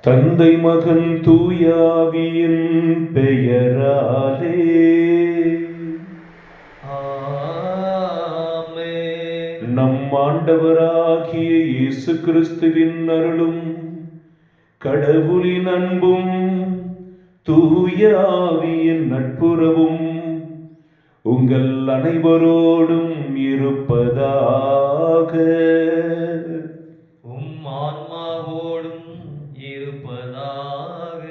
தந்தை மகன் தூயாவியின் பெயராலே ஆமென். நம் ஆண்டவராகிய இயேசு கிறிஸ்துவின் அருளும் கடவுளின் அன்பும் தூயாவியின் நட்புறவும் உங்கள் அனைவரோடும் இருப்பதாக. ஆன்மாவோடும் இருப்பதாக.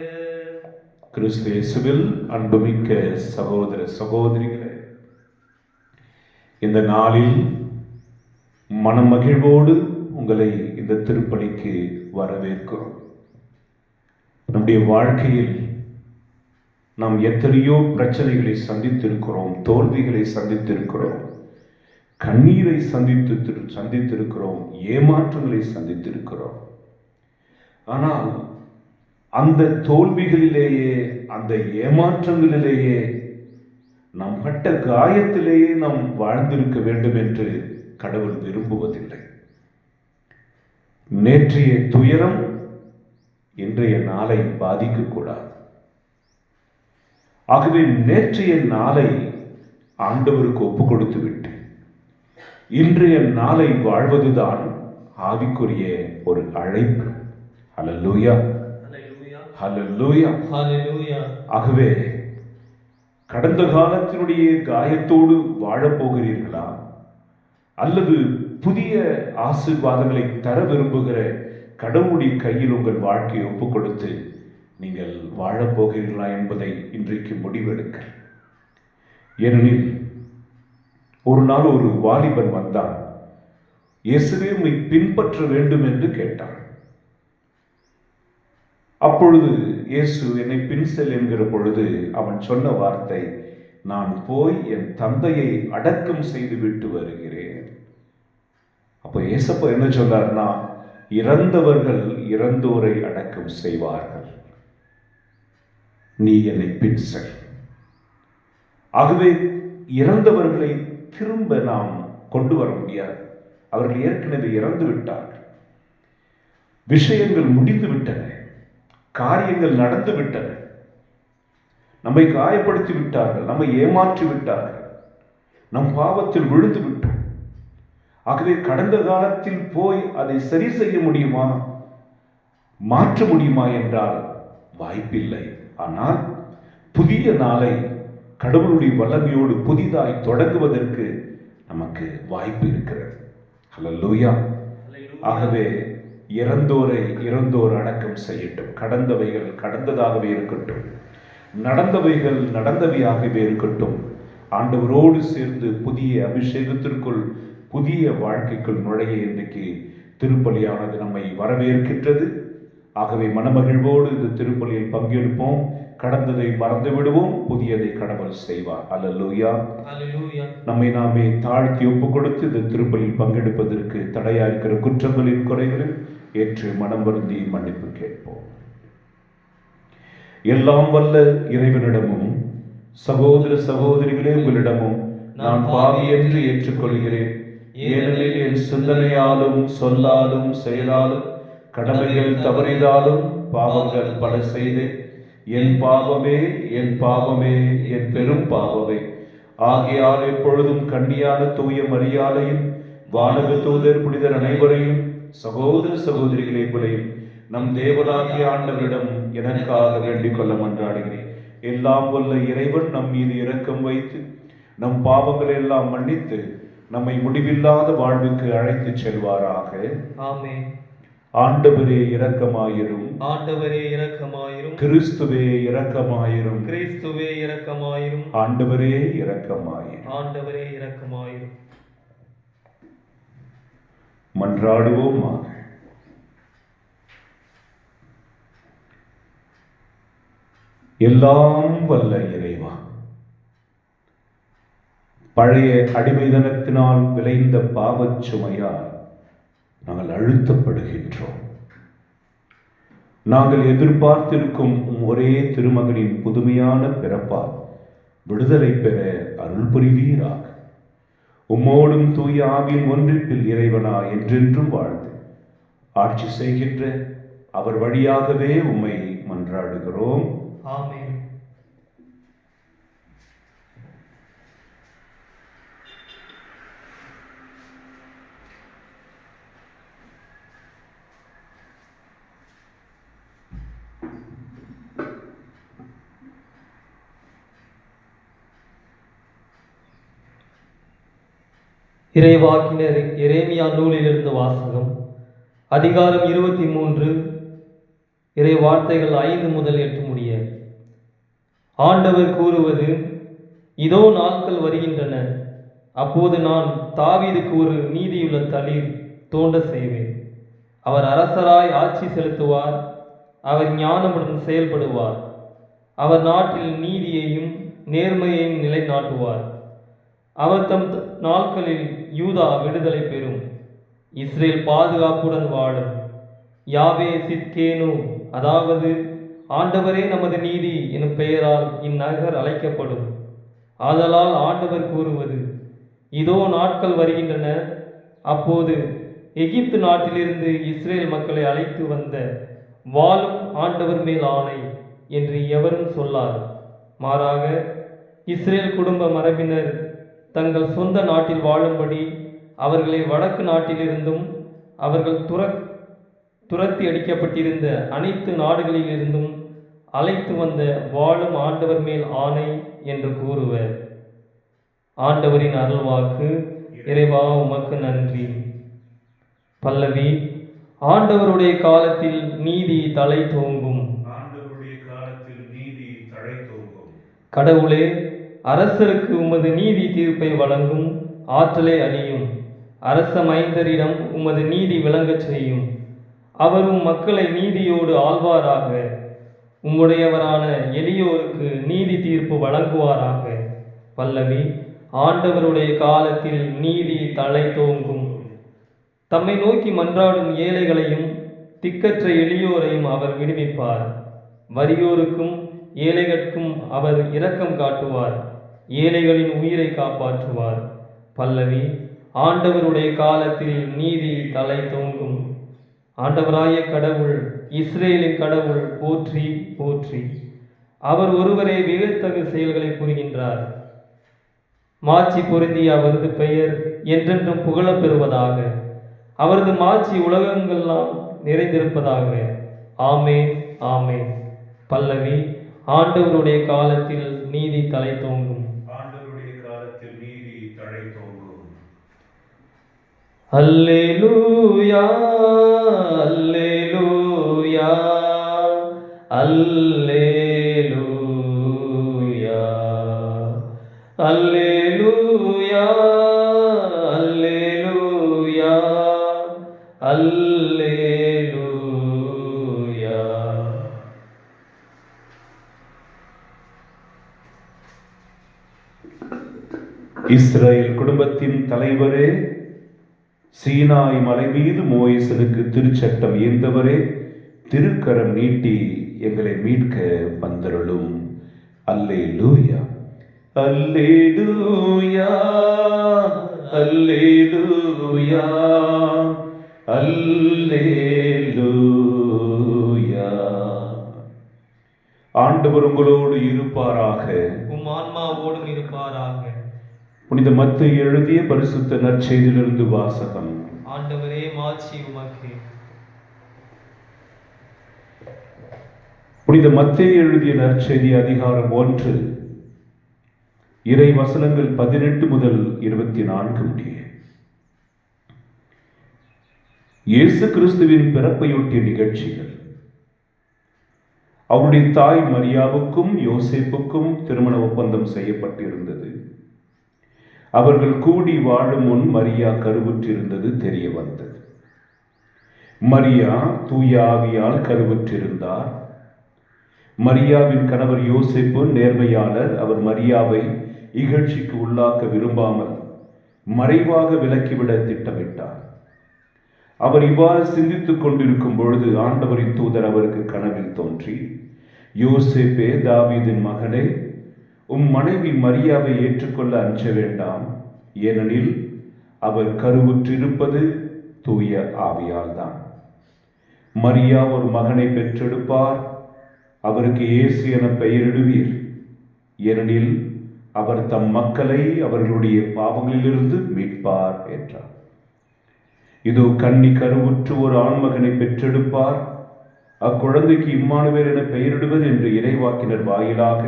கிறிஸ்து இயேசுவில் அன்புமிக்க சகோதர சகோதரிகளே, இந்த நாளில் மனமகிழ்வோடு உங்களை இந்த திருப்பலிக்கு வரவேற்கிறோம். நம்முடைய வாழ்க்கையில் நாம் எத்தனையோ பிரச்சனைகளை சந்தித்திருக்கிறோம், தோல்விகளை சந்தித்திருக்கிறோம், கண்ணீரை சந்தித்திருக்கிறோம், ஏமாற்றங்களை சந்தித்திருக்கிறோம். ஆனால் அந்த தோல்விகளிலேயே, அந்த ஏமாற்றங்களிலேயே, நாம் பட்ட காயத்திலேயே நாம் வாழ்ந்திருக்க வேண்டும் என்று கடவுள் விரும்புவதில்லை. நேற்றைய துயரம் இன்றைய நாளை பாதிக்கக்கூடாது. ஆகவே நேற்றைய நாளை ஆண்டவருக்கு ஒப்புக் கொடுத்து விட்டு இன்றைய நாளை வாழ்வதுதான் ஆவிக்குரிய ஒரு அழைப்பு. ஹல்லேலூயா, ஹல்லேலூயா, ஹல்லேலூயா. ஆகவே கடந்த காலத்தினுடைய காயத்தோடு வாழப்போகிறீர்களா, அல்லது புதிய ஆசீர்வாதங்களை தர விரும்புகிற கடவுளுடைய கையில் உங்கள் வாழ்க்கையை ஒப்புக் கொடுத்து நீங்கள் வாழப்போகிறீர்களா என்பதை இன்றைக்கு முடிவெடுக்க. ஏனெனில் ஒரு நாள் ஒரு வாலிபன் வந்தான். இயேசுவே உம்மை பின்பற்ற வேண்டும் என்று கேட்டான். அப்பொழுது இயேசு என்னை பின்செல் என்கிற பொழுது அவன் சொன்ன வார்த்தை, நான் போய் என் தந்தையை அடக்கம் செய்து விட்டு வருகிறேன். அப்போ இயேசப்பா என்ன சொன்னார்னா, இறந்தவர்கள் இறந்தோரை அடக்கம் செய்வார்கள், நீ என்னை பின்செல். ஆகவே இறந்தவர்களை திரும்ப நாம் கொண்டு வர முடியாது. அவர்கள் ஏற்கனவே இறந்து விட்டார்கள். விஷயங்கள் முடிந்து விட்டன, காரியங்கள் நடந்து விட்டன. நம்மை காயப்படுத்தி விட்டார்கள், நம்மை ஏமாற்றி விட்டார்கள், நம் பாவத்தில் விழுந்து விட்டோம். ஆகவே கடந்த காலத்தில் போய் அதை சரி செய்ய முடியுமா, மாற்ற முடியுமா என்றால் வாய்ப்பில்லை. ஆனால் புதிய நாளை கடவுளுடைய வல்லமையோடு புதிதாய் தொடங்குவதற்கு நமக்கு வாய்ப்பு இருக்கிறது. ஹல்லேலூயா. ஆகவே இறந்தோர் அடக்கம் செய்யட்டும். கடந்தவைகள் கடந்ததாகவே இருக்கட்டும், நடந்தவைகள் நடந்தவையாகவே இருக்கட்டும். ஆண்டவரோடு சேர்ந்து புதிய அபிஷேகத்திற்குள், புதிய வாழ்க்கைக்குள் நுழைய இன்றைக்கு திருப்பலியானது நம்மை வரவேற்கின்றது. ஆகவே மனமகிழ்வோடு இந்த திருப்பலியில் பங்கெடுப்போம். கடந்ததை மறந்து விடுவோம், புதியதை கடவுள் செய்வார். அல்லேலூயா, அல்லேலூயா. நம்மை நாமே தாழ்த்தி ஒப்புக் கொடுத்து இந்த திருப்பலியில் பங்கெடுப்பதற்கு தடையா இருக்கிற குற்றங்களின் குறைகளில் ஏற்று மனம் வருந்தி மன்னிப்பு கேட்போம். எல்லாம் வல்ல இறைவனிடமும் சகோதர சகோதரிகளே உங்களிடமும் நான் பாவி என்று ஏற்றுக்கொள்கிறேன். ஏனெனில் என் சிந்தனையாலும் சொல்லாலும் செயலாலும் கடமைகள் தவறினாலும் பாவங்கள் பல செய்தேன். என் பாவமே, என் பாவமே, என் பெரும் பாவமே. ஆகையால் எப்பொழுதும் கன்னியான தூய மரியாதையும் வானக தூதர் புனிதர் அனைவரையும் சகோதர சகோதரிகளை உங்களையும் நம் தேவனாகிய ஆண்டவரிடம் எனக்காக வேண்டிக் கொள்ள மன்றாடுகிறேன். எல்லாம் வல்ல இறைவன் நம் மீது இரக்கம் வைத்து நம் பாவங்களை எல்லாம் மன்னித்து நம்மை முடிவில்லாத வாழ்வுக்கு அழைத்து செல்வாராக. ஆமென். ஆண்டவரே இரக்கமாயிரும், ஆண்டவரே இரக்கமாயிரும். கிறிஸ்துவே இரக்கமாயிரும், கிறிஸ்துவே இரக்கமாயிரும். ஆண்டவரே இரக்கமாயிரும், ஆண்டவரே இரக்கமாயிரும். மன்றாடுவோமாக. எல்லாம் வல்ல இறைவா, பழைய அடிமைதனத்தினால் விளைந்த பாவச் சுமையால் நாங்கள் அழுத்தப்படுகின்றோம். நாங்கள் எதிர்பார்த்திருக்கும் ஒரே திருமகனின் புதுமையான பிறப்பால் விடுதலை பெற அருள் புரிவீராக. உம்மோடும் தூய ஆவியின் ஒன்றிப்பில் இறைவனா என்றென்றும் வாழ்ந்து ஆட்சி செய்கின்ற அவர் வழியாகவே உம்மை மன்றாடுகிறோம். ஆமென். இறைவாக்கினர் எரேமியா நூலிலிருந்து வாசகம். அதிகாரம் 23, இறை வார்த்தைகள் 5 முதல் 8 முடிய. ஆண்டவர் கூறுவது: இதோ நாட்கள் வருகின்றன, அப்போது நான் தாவீதுக்கு ஒரு நீதியுள்ள தளிர் தோன்ற செய்வேன். அவர் அரசராய் ஆட்சி செலுத்துவார், அவர் ஞானமுடன் செயல்படுவார். அவர் நாட்டில் நீதியையும் நேர்மையையும் நிலைநாட்டுவார். அவர் தம் நாட்களில் யூதா விடுதலை பெறும், இஸ்ரேல் பாதுகாப்புடன் வாழும். யாவே சித்கேனு, அதாவது ஆண்டவரே நமது நீதி எனும் பெயரால் இந்நகர் அழைக்கப்படும். ஆதலால் ஆண்டவர் கூறுவது: இதோ நாட்கள் வருகின்றன, அப்போது எகிப்து நாட்டிலிருந்து இஸ்ரேல் மக்களை அழைத்து வந்த வாழும் ஆண்டவர் மேல் ஆணை என்று எவரும் சொல்லார். மாறாக இஸ்ரேல் குடும்ப மரபினர் தங்கள் சொந்த நாட்டில் வாழும்படி அவர்களை வடக்கு நாட்டிலிருந்தும் அவர்கள் துரத்தி அடிக்கப்பட்டிருந்த அனைத்து நாடுகளிலிருந்தும் அழைத்து வந்த வாழும் ஆண்டவர் மேல் ஆணை என்று கூறுவர். ஆண்டவரின் அருள்வாக்கு. இறைவா, உமக்கு நன்றி. பல்லவி. ஆண்டவருடைய காலத்தில் நீதி தலை தோங்கும். ஆண்டவருடைய காலத்தில் நீதி தலை தோங்கும். கடவுளே, அரசருக்கு உமது நீதி தீர்ப்பை வழங்கும் ஆற்றலை அழியும். அரச மைந்தரிடம் உமது நீதி விளங்கச் செய்யும். அவரும் மக்களை நீதியோடு ஆள்வாராக. உம்முடையவரான எளியோருக்கு நீதி தீர்ப்பு வழங்குவாராக. பல்லவி. ஆண்டவருடைய காலத்தில் நீதி தலை தோங்கும். தம்மை நோக்கி மன்றாடும் ஏழைகளையும் திக்கற்ற எளியோரையும் அவர் விடுவிப்பார். வறியோருக்கும் ஏழைகளுக்கும் அவர் இரக்கம் காட்டுவார். ஏழைகளின் உயிரை காப்பாற்றுவார். பல்லவி. ஆண்டவருடைய காலத்தில் நீதி தலை தோங்கும். ஆண்டவராய கடவுள், இஸ்ரேலின் கடவுள் போற்றி போற்றி. அவர் ஒருவரே வியத்தகு செயல்களை புரிகின்றார். மாட்சி பொருந்திய அவரது பெயர் என்றென்றும் புகழப் பெறுவதாக. அவரது மாட்சி உலகங்கள்லாம் நிறைந்திருப்பதாக. ஆமென், ஆமென். பல்லவி. ஆண்டவருடைய காலத்தில் நீதி தலை தோங்கும். ஆண்டவருடைய காலத்தில் நீதி தலை தோங்கும். அல்லேலூயா, அல்லேலூயா, அல்லேலூயா, அல்லேலூயா, அல்லேலூயா, அல்லேலூயா. இஸ்ரேல் குடும்பத்தின் தலைவரே, சீனாய் மலை மீது மோயிசனுக்கு திருச்சட்டம் ஏந்தவரே, திருக்கரம் நீட்டி எங்களை மீட்க வந்தருளும். அல்லேலூயா, அல்லேலூயா, அல்லேலூயா, அல்லேலூயா. ஆண்டவர் உங்களோடு இருப்பாராக. உம் ஆன்மாவோடும் இருப்பாராக. புனித மத்தேயு எழுதிய பரிசுத்த நற்செய்தியிலிருந்து வாசகம். ஆண்டவரே, மாட்சி உமக்கே. புனித மத்தேயு எழுதிய நற்செய்தி அதிகாரம் 1, இறை வசனங்கள் 18 முதல் 24 முடிய. இயேசு கிறிஸ்துவின் பிறப்பையொட்டிய நிகழ்ச்சிகள். அவருடைய தாய் மரியாவுக்கும் யோசேப்புக்கும் திருமண ஒப்பந்தம் செய்யப்பட்டிருந்தது. அவர்கள் கூடி வாழும் முன் மரியா கருவுற்றிருந்தது தெரிய வந்தது. மரியா தூய ஆவியால் கருவுற்றிருந்தார். மரியாவின் கணவர் யோசேப்பு நேர்மையாளர். அவர் மரியாவை இகழ்ச்சிக்கு உள்ளாக்க விரும்பாமல் மறைவாக விலக்கிவிட திட்டமிட்டார். அவர் இவ்வாறு சிந்தித்துக் கொண்டிருக்கும் பொழுது ஆண்டவரின் தூதர் அவருக்கு கனவில் தோன்றி, யோசேப்பே, தாவீதின் மகனே, உம் மனைவி மரியாவை ஏற்றுக்கொள்ள அஞ்ச வேண்டாம். ஏனெனில் அவர் கருவுற்றிருப்பது தூய ஆவியால் தான். மரியா ஒரு மகனை பெற்றெடுப்பார், அவருக்கு இயேசு என பெயரிடுவீர். ஏனெனில் அவர் தம் மக்களை அவர்களுடைய பாவங்களிலிருந்து மீட்பார் என்றார். இதோ கன்னி கருவுற்று ஒரு ஆண்மகனை பெற்றெடுப்பார், அக்குழந்தைக்கு இம்மானுவேல் என பெயரிடுவர் என்று இறைவாக்கினர் வாயிலாக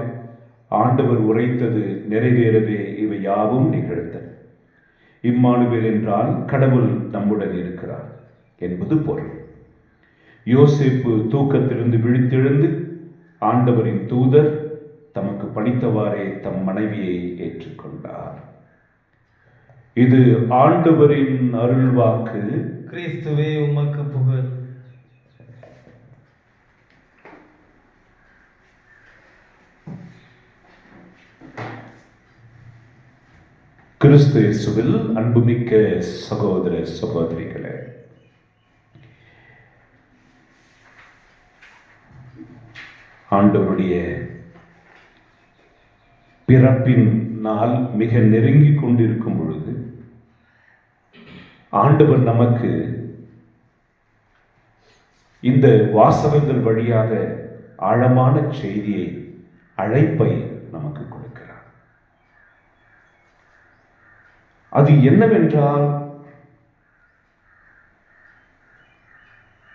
ஆண்டவர் உரைத்தது நிறைவேறவே இவை யாவும் நிகழ்ந்தன. இம்மானுவேல் என்றால் கடவுள் நம்முடன் இருக்கிறார் என்பது பொருள். யோசேப்பு தூக்கத்திலிருந்து விழித்தெழுந்து ஆண்டவரின் தூதர் தமக்கு பணித்தவாறே தம் மனைவியை ஏற்றுக்கொண்டார். இது ஆண்டவரின் அருள்வாக்கு. கிறிஸ்துவே உமக்கு புகழ். கிறிஸ்து இயேசுவில் அன்புமிக்க சகோதர சகோதரிகளே, ஆண்டவருடைய பிறப்பின் நாள் மிக நெருங்கிக் கொண்டிருக்கும் பொழுது ஆண்டவர் நமக்கு இந்த வாசகங்கள் வழியாக ஆழமான செய்தியை, அழைப்பை நமக்கு கொடுக்கிறார். அது என்னவென்றால்,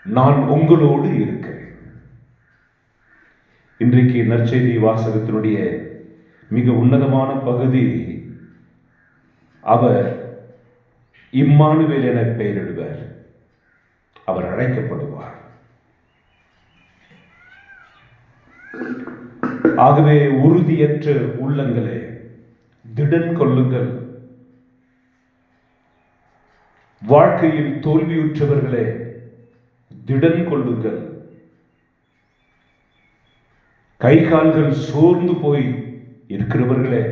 நான் உங்களோடு இருக்கிறேன். இன்றைக்கு நற்செய்தி வாசகத்தினுடைய மிக உன்னதமான பகுதி, அவர் இம்மானுவேல் என பெயரிடுவர், அவர் அழைக்கப்படுவார். ஆகவே உறுதியற்ற உள்ளங்களே, திடன் கொள்ளுங்கள். வாழ்க்கையில் தோல்வியுற்றவர்களே, திடன் கொள்ளுங்கள். கை கால்கள் சோர்ந்து போய் இருக்கிறவர்களே,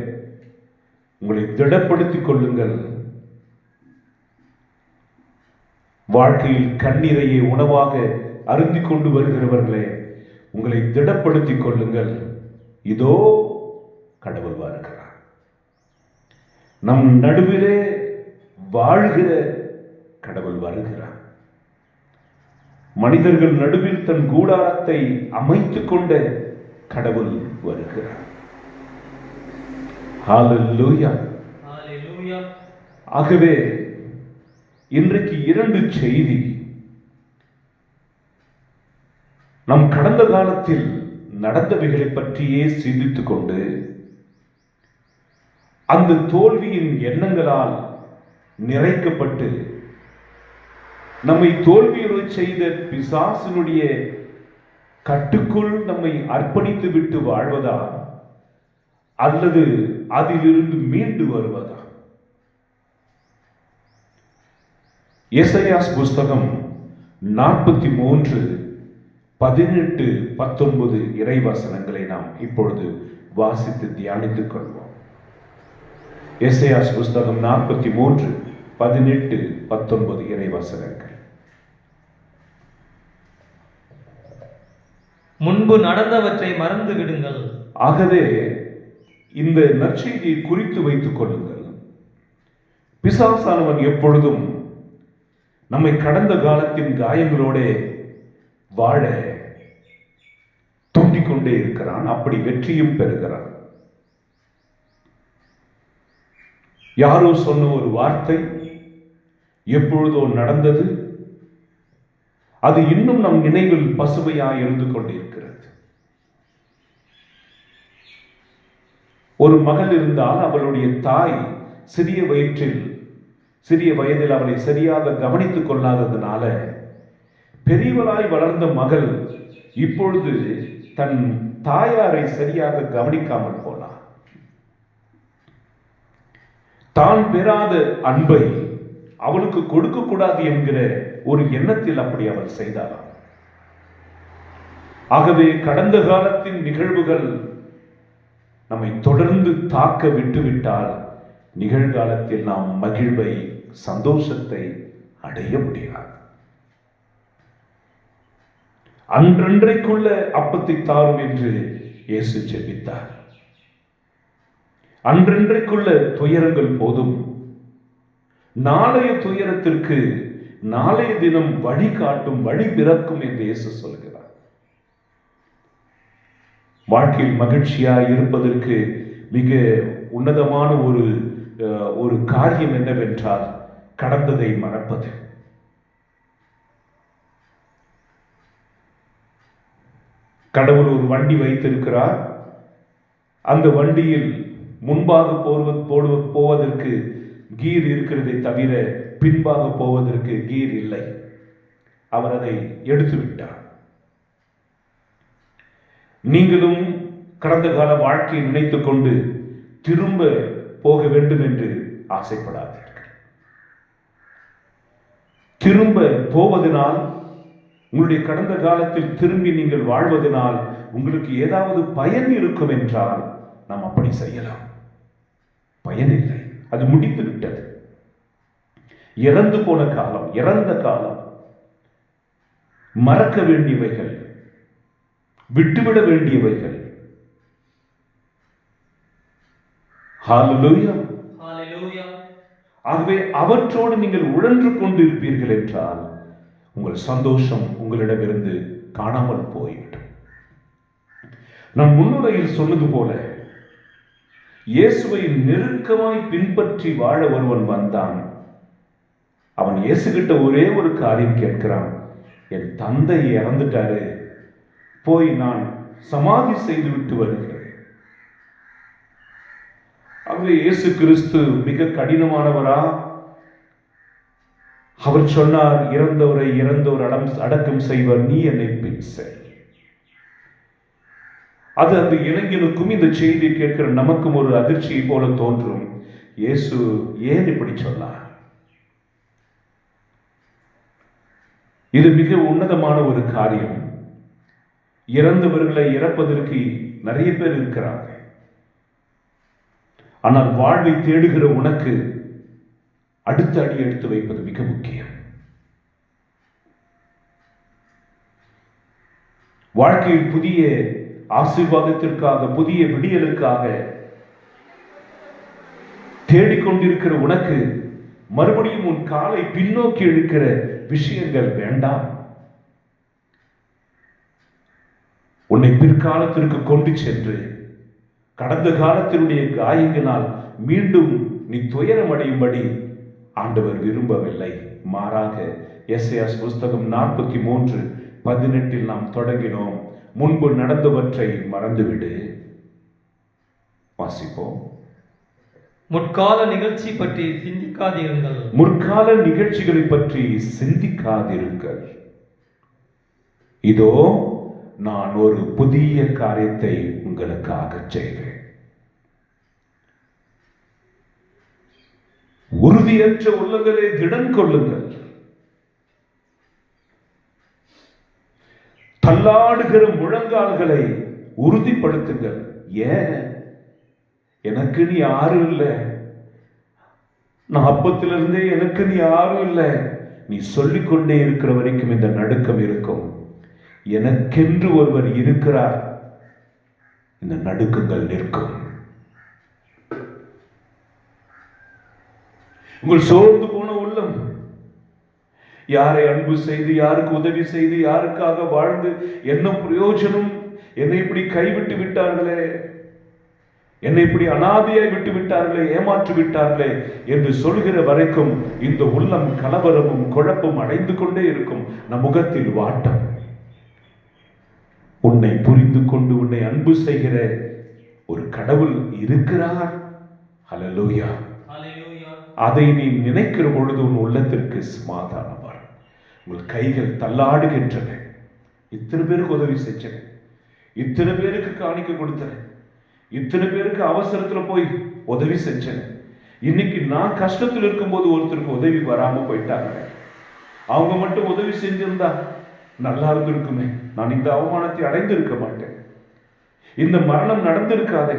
உங்களை திடப்படுத்திக் கொள்ளுங்கள். வாழ்க்கையில் கண்ணீரையை உணவாக அருந்திக் கொண்டு வருகிறவர்களே, உங்களை திடப்படுத்திக் கொள்ளுங்கள். இதோ கடவுள் வருகிறார். நம் நடுவிலே வாழ்கிற கடவுள் வருகிறார். மனிதர்கள் நடுவில் தன் கூடாரத்தை அமைத்துக் கொண்ட கடவுள் வருகிறார். ஹல்லேலூயா. ஹல்லேலூயா. ஆகவே இன்றைக்கு இரண்டு செய்தி. நம் கடந்த காலத்தில் நடந்தவைகளை பற்றியே சிந்தித்துக் கொண்டு அந்த தோல்வியின் எண்ணங்களால் நிறைக்கப்பட்டு நம்மை தோல்வியுறச் செய்த பிசாசினுடைய கட்டுக்குள் நம்மை அர்ப்பணித்து விட்டு வாழ்வதா, அல்லது அதிலிருந்து மீண்டு வருவதா? எசேயாஸ் புஸ்தகம் 43, 18, 19 இறைவசனங்களை நாம் இப்பொழுது வாசித்து தியானித்துக் கொள்வோம். எசேயாஸ் புஸ்தகம் 43, 18, 19 இறைவசனங்கள். முன்பு நடந்தவற்றை மறந்து விடுங்கள். ஆகவே இந்த நற்செய்தியை குறித்து வைத்துக் கொள்ளுங்கள். பிசாசானவன் எப்பொழுதும் நம்மை கடந்த காலத்தின் காயங்களோட வாழ தூண்டிக் கொண்டே இருக்கிறான். அப்படி வெற்றியும் பெறுகிறான். யாரோ சொன்ன ஒரு வார்த்தை எப்பொழுதோ நடந்தது, அது இன்னும் நம் நினைவில் பசுமையாய் இருந்து கொண்டிருக்கிறது. ஒரு மகள் இருந்தால் அவளுடைய தாய் சிறிய வயதில் அவளை சரியாக கவனித்துக் கொள்ளாததுனால பெரியவளாய் வளர்ந்த மகள் இப்பொழுது தன் தாயாரை சரியாக கவனிக்காமல் போனார். தான் பெறாத அன்பை அவளுக்கு கொடுக்க கூடாது என்கிற ஒரு எண்ணத்தில் அப்படி அவள் செய்தாராம். ஆகவே கடந்த காலத்தின் நிகழ்வுகள் நம்மை தொடர்ந்து தாக்க விட்டுவிட்டால் நிகழ்காலத்தில் நாம் மகிழ்வை, சந்தோஷத்தை அடைய முடியாது. அன்றன்றைக்குள்ள அப்பத்தை தாரும் என்று இயேசு ஜெபித்தார். அன்றன்றைக்குள்ள துயரங்கள் போதும். நாளைய துயரத்திற்கு நாளைய தினம் வழி காட்டும், வழி பிறக்கும் என்று இயேசு சொல்கிறார். வாழ்க்கையில் மகிழ்ச்சியாய் இருப்பதற்கு மிக உன்னதமான ஒரு காரியம் என்னவென்றால் கடந்ததை மறப்பது. கடவுள் ஒரு வண்டி வைத்திருக்கிறார். அந்த வண்டியில் முன்பாக போவதற்கு கீர் இருக்கிறதை தவிர பின்பாக போவதற்கு கீர் இல்லை. அவர் அதை எடுத்து விட்டார். நீங்களும் கடந்த கால வாழ்க்கையை நினைத்துக் கொண்டு திரும்ப போக வேண்டும் என்று ஆசைப்படாதீர்கள். திரும்ப போவதனால், உங்களுடைய கடந்த காலத்தில் திரும்பி நீங்கள் வாழ்வதனால் உங்களுக்கு ஏதாவது பயன் இருக்கும் என்றால் நாம் அப்படி செய்யலாம். பயன் இல்லை, அது முடித்து விட்டது. இறந்து போன காலம், இறந்த காலம், மறக்க வேண்டியவைகள், விட்டுவிட வேண்டியவைகள். ஹல்லேலூயா, ஹல்லேலூயா. ஆகவே அவற்றோடு நீங்கள் உழன்று கொண்டிருப்பீர்கள் என்றால் உங்கள் சந்தோஷம் உங்களிடமிருந்து காணாமல் போய்விடும். நான் முன்னுரையில் சொன்னது போல, இயேசுவை நெருக்கமாய் பின்பற்றி வாழ ஒருவன் வந்தான். அவன் இயேசுகிட்ட ஒரே ஒரு காரியம் கேட்கிறான். என் தந்தை இறந்துட்டாரு, போய் நான் சமாதி செய்து விட்டு வருகிறேன். ஆகவே இயேசு கிறிஸ்து மிக கடினமானவரா? அவர் சொன்னார், இறந்தோர் அடக்கம் செய்வர், நீ என்னை பின் செய். அது அந்த இளைஞனுக்கும் இந்த செய்தியை கேட்கிற நமக்கும் ஒரு அதிர்ச்சியை போல தோன்றும். இயேசு ஏன் இப்படி சொன்னார்? இது மிக உன்னதமான ஒரு காரியம். இறந்தவர்களை இறப்பதற்கு நிறைய பேர் இருக்கிறாங்க. ஆனால் வாழ்வை தேடுகிற உனக்கு அடுத்த அடி எடுத்து வைப்பது மிக முக்கியம். வாழ்க்கையில் புதிய ஆசீர்வாதத்திற்காக, புதிய விடியலுக்காக தேடிக்கொண்டிருக்கிற உனக்கு மறுபடியும் உன் காலை பின்னோக்கி இழுக்கிற விஷயங்கள் வேண்டாம். உன்னை பிற்காலத்திற்கு கொண்டு சென்று கடந்த காலத்தினுடைய காயங்களால் மீண்டும் நீ துயரம் அடையும்படி ஆண்டவர் விரும்பவில்லை. மாறாக எசேயா புஸ்தகம் 43:18 நாம் தொடங்கினோம். முன்பு நடந்தவற்றை மறந்துவிடு. வாசிப்போம். முற்கால நிகழ்ச்சி பற்றி சிந்திக்காதிருங்கள். முற்கால நிகழ்ச்சிகளை பற்றி சிந்திக்காதிருங்கள். இதோ நான் ஒரு புதிய காரியத்தை உங்களுக்காக செய்வேன். உறுதியற்ற உள்ளங்களே திடன் கொள்ளுங்கள். தள்ளாடுகிற முழங்கால்களை உறுதிப்படுத்துங்கள். ஏன்? எனக்கு நீ யாரும் இல்லை. நான் அப்பத்திலிருந்தே எனக்கு நீ யாரும் இல்லை. நீ சொல்லிக்கொண்டே இருக்கிற வரைக்கும் இந்த நடுக்கம் இருக்கும். எனக்கென்று ஒருவர் இருக்கிறார், இந்த நடுக்கங்கள் நிற்கும். உங்கள் சோர்ந்து போன உள்ளம், யாரை அன்பு செய்து, யாருக்கு உதவி செய்து, யாருக்காக வாழ்ந்து என்ன பிரயோஜனம்? என்னை இப்படி கைவிட்டு விட்டார்களே, என்னை இப்படி அனாதையாய் விட்டு விட்டார்களே, ஏமாற்றி விட்டார்களே என்று சொல்கிற வரைக்கும் இந்த உள்ளம் கலவரமும் குழப்பம் அடைந்து கொண்டே இருக்கும். நம் முகத்தில் வாட்டம். உன்னை புரிந்து கொண்டு உன்னை அன்பு செய்கிற ஒரு கடவுள் இருக்கிறார். ஹல்லேலூயா. அதை நீ நினைக்கிற பொழுது உன் உள்ளத்திற்கு சமாதானம் வரும். உங்கள் கைகள் தள்ளாடுகின்றன. இத்தனை பேருக்கு உதவி செஞ்சேன், இத்தனை பேருக்கு காணிக்க கொடுத்தேன், இத்தனை பேருக்கு அவசரத்துல போய் உதவி செஞ்சேன். இன்னைக்கு நான் கஷ்டத்தில் இருக்கும்போது ஒருத்தருக்கு உதவி வராம போயிட்டாங்க. அவங்க மட்டும் உதவி செஞ்சிருந்தா நல்லா இருந்திருக்குமே, நான் இந்த அவமானத்தை அடைந்திருக்க மாட்டேன், இந்த மரணம் நடந்திருக்காதே.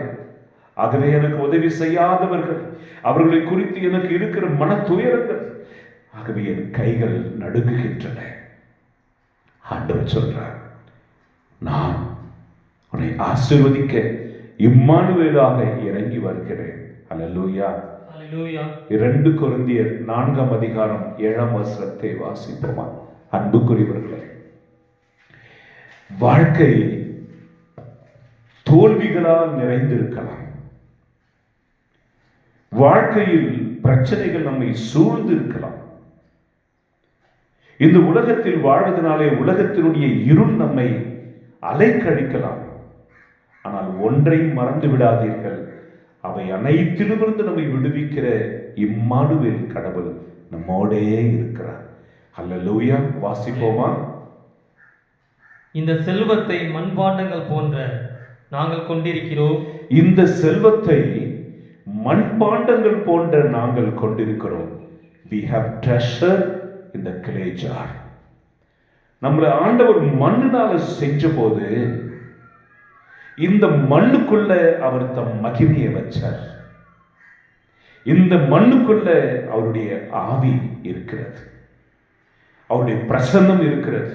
ஆகவே எனக்கு உதவி செய்யாதவர்கள், அவர்களை குறித்து எனக்கு இருக்கிற மன துயரங்கள், ஆகவே என் கைகள் நடுங்குகின்றன. ஆண்டவர் சொல்றார், நான் உன்னை ஆசீர்வதிக்க இம்மானுவேலாக இறங்கி வருகிறேன். அல்லேலூயா. ஹalleluya 2 கொரிந்தியர் 4 அதிகாரம் 7 வாசிப்போமா? அன்புக்குரியவர்களே, வாழ்க்கை தோல்விகளால் நிறைந்திருக்கலாம். வாழ்க்கையில் பிரச்சனைகள் நம்மை சூழ்ந்து இருக்கலாம். இந்த உலகத்தில் வாழ்வதனாலே உலகத்தினுடைய இருள் நம்மை அலைக்கழிக்கலாம். ஆனால் ஒன்றை மறந்து விடாதீர்கள், அவை அனைத்திலுமிருந்து நம்மை விடுவிக்கிற இம்மானுவேல் கடவுள் நம்மோடே இருக்கிறார். ஹல்லேலூயா. வாசிப்போமா? இந்த செல்வத்தை மண்பாண்டங்கள் போன்ற நாங்கள் கொண்டிருக்கிறோம். இந்த செல்வத்தை மண்பாண்டங்கள் போன்ற நாங்கள் கொண்டிருக்கிறோம். We have treasure in the clay jar. நம்மளை ஆண்டவர் மண்ணினால செஞ்ச போது இந்த மண்ணுக்குள்ள அவர் தம் மகிமையை வச்சார். இந்த மண்ணுக்குள்ள அவருடைய ஆவி இருக்கிறது, அவருடைய பிரசன்னம் இருக்கிறது,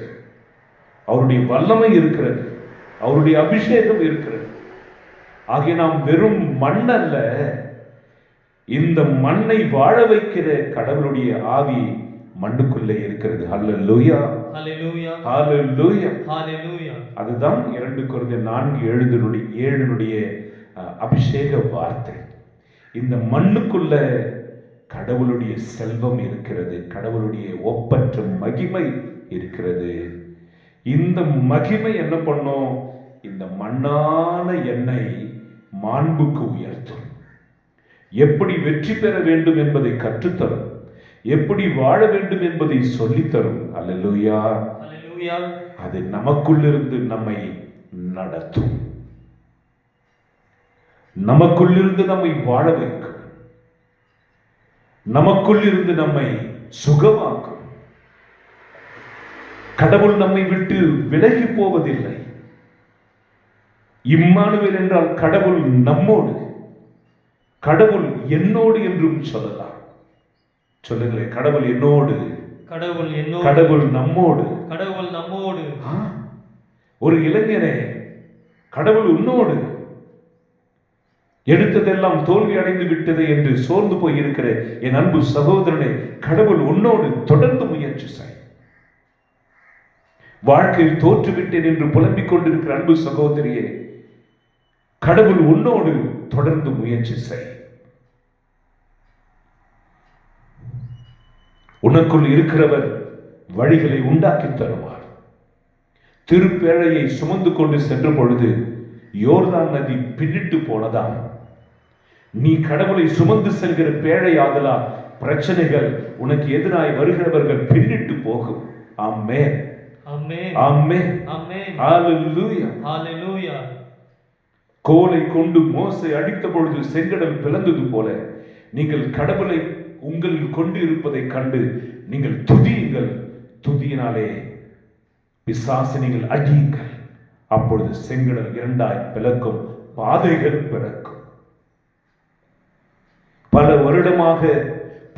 அவருடைய வல்லமை இருக்கிறது, அவருடைய அபிஷேகம் இருக்கிறது. ஆகிய நாம் வெறும் மண் அல்ல, இந்த மண்ணை வாழ வைக்கிற கடவுளுடைய ஆவி மண்ணுக்குள்ளே இருக்கிறது. ஹல்லேலூயா, ஹalleluya, ஹல்லேலூயா, ஹalleluya. அதுதான் 2 கொரிந்தியர் 4:7 அபிஷேக வார்த்தை. இந்த மண்ணுக்குள்ள கடவுளுடைய செல்வம் இருக்கிறது, கடவுளுடைய ஒப்பற்ற மகிமை இருக்கிறது. இந்த மகிமை என்ன பண்ணும்? இந்த மண்ணான என்னை மாண்புக்கு உயர்த்தும். எப்படி வெற்றி பெற வேண்டும் என்பதை கற்றுத்தரும், எப்படி வாழ வேண்டும் என்பதை சொல்லித்தரும். அல்லேலூயா, ஹalleluya. அது நமக்குள்ளிருந்து நம்மை நடத்தும், நமக்குள்ளிருந்து நம்மை வாழ வைக்கும், நமக்குள்ளிருந்து நம்மை சுகமாக்கும். கடவுள் நம்மை விட்டு விலகி போவதில்லை. இம்மானுவேல் என்றால் கடவுள் நம்மோடு, கடவுள் என்னோடு என்றும் சொல்லலாம். சொல்லுங்களேன், கடவுள் என்னோடு, கடவுள் என்னோடு, கடவுள் நம்மோடு, கடவுள் நம்மோடு. ஒரு இளைஞனே, கடவுள் உன்னோடு. எடுத்ததெல்லாம் தோல்வி அடைந்து விட்டது என்று சோர்ந்து போய் இருக்கிற என் அன்பு சகோதரனே, கடவுள் உன்னோடு. தொடர்ந்து முயற்சி செய். வாழ்க்கையில் தோற்றுவிட்டேன் என்று புலம்பிக் கொண்டிருக்கிற அன்பு சகோதரியே, கடவுள் உன்னோடு. தொடர்ந்து முயற்சி செய். உனக்குள் இருக்கிறவர் வழிகளை உண்டாக்கி தருவார். திருப்பேழையை சுமந்து கொண்டு சென்ற பொழுது யோர்தான் நதி பின்னிட்டு போனதாம். நீ கடவுளை சுமந்து செல்கிற பேழை ஆதலால் பிரச்சனைகள் உனக்கு எதிராய் வருகிறவர்கள் பின்னிட்டு போகும். ஆமென், ஆமென், ஆமென், ஆமென். ஹல்லேலூயா, ஹalleluya. கோலை கொண்டு மோசே அடித்த பொழுது செங்கடல் பிளந்தது போல நீங்கள் கடவுளை உங்களில் கொண்டு இருப்பதை கண்டு நீங்கள் துதியுங்கள். துதியினாலே பிசாசை நீங்கள் அடியுங்கள். அப்பொழுது செங்கடல் இரண்டாய் பிளக்கும், பாதைகள் பிறக்கும். பல வருடமாக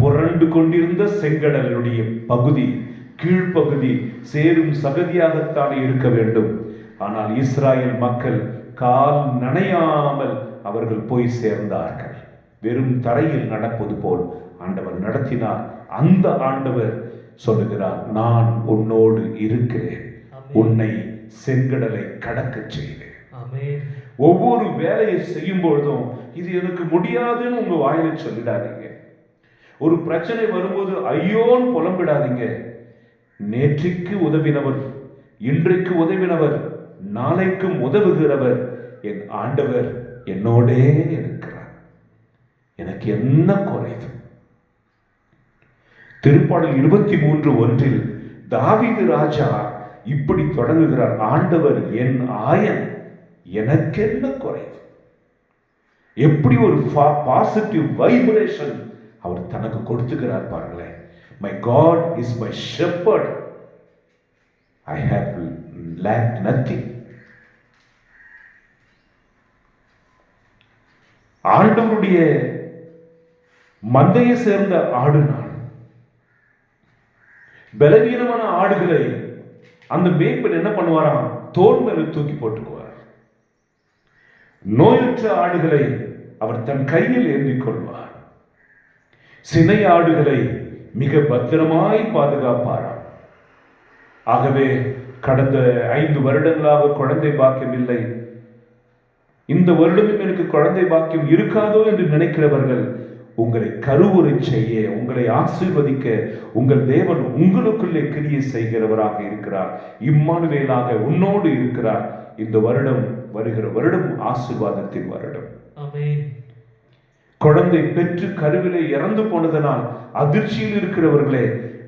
புரண்டு கொண்டிருந்த செங்கடலுடைய பகுதி, கீழ்ப்பகுதி சேரும் சகதியாகத்தானே இருக்க வேண்டும். ஆனால் இஸ்ராயேல் மக்கள் கால் நனையாமல் அவர்கள் போய் சேர்ந்தார்கள். வெறும் தரையில் நடப்பது போல் ஆண்டவர் நடத்தினார். அந்த ஆண்டவர் சொல்லுகிறார், நான் உன்னோடு இருக்கிறேன், உன்னை செங்கடலை கடக்க செய்தேன். ஆமென். ஒவ்வொரு வேலையை செய்யும் பொழுதும் இது எனக்கு முடியாதுன்னு உங்க வாயில சொல்லிடாதீங்க. ஒரு பிரச்சனை வரும்போது ஐயோன்னு புலம்பிடாதீங்க. நேற்றுக்கு உதவினவர், இன்றைக்கு உதவினவர், நாளைக்கும் உதவுகிறவர் என் ஆண்டவர் என்னோடே இருக்கிறார். எனக்கு என்ன குறைவு? திருப்பாடல் 23:1 தாவீது ராஜா இப்படி தொடங்குகிறார், ஆண்டவர் என் ஆயன், எனக்கு என்ன குறைவு? எப்படி ஒரு பாசிட்டிவ் வைப்ரேஷன் அவர் தனக்கு கொடுத்துக்கிறார் பாருங்களேன். My God is my shepherd, I have lacked nothing. ஆண்டவருடைய மந்தையை சேர்ந்த ஆடு நான். பலவீனமான ஆடுகளை அந்த மேய்ப்பன் என்ன பண்ணுவாராம்? தோல் மேல தூக்கி போட்டுக்குவார். நோயுற்ற ஆடுகளை அவர் தன் கையில் ஏந்திக் கொள்வார். சினையாடுகளை மிக பத்திரமாய் பாதுகாப்பாராம். ஆகவே கடந்த 5 வருடங்களாக குழந்தை பாக்கியம் இல்லை, இந்த வருடமும் எனக்கு குழந்தை பாக்கியம் இருக்காதோ என்று நினைக்கிறவர்கள், உங்களை கருவுரை செய்ய, உங்களை ஆசீர்வதிக்க உங்கள் தேவன் உங்களுக்குள்ளே கிரியை செய்கிறவராக இருக்கிறார். இம்மானுவேலாக உன்னோடு இருக்கிறார். இந்த வருடம், வருகிற வருடம் ஆசீர்வாதத்தின் வருடம். ஆமென். குழந்தை பெற்று கருவிலே இறந்து போனதனால் அதிர்ச்சியில் இருக்கிறவர்களே,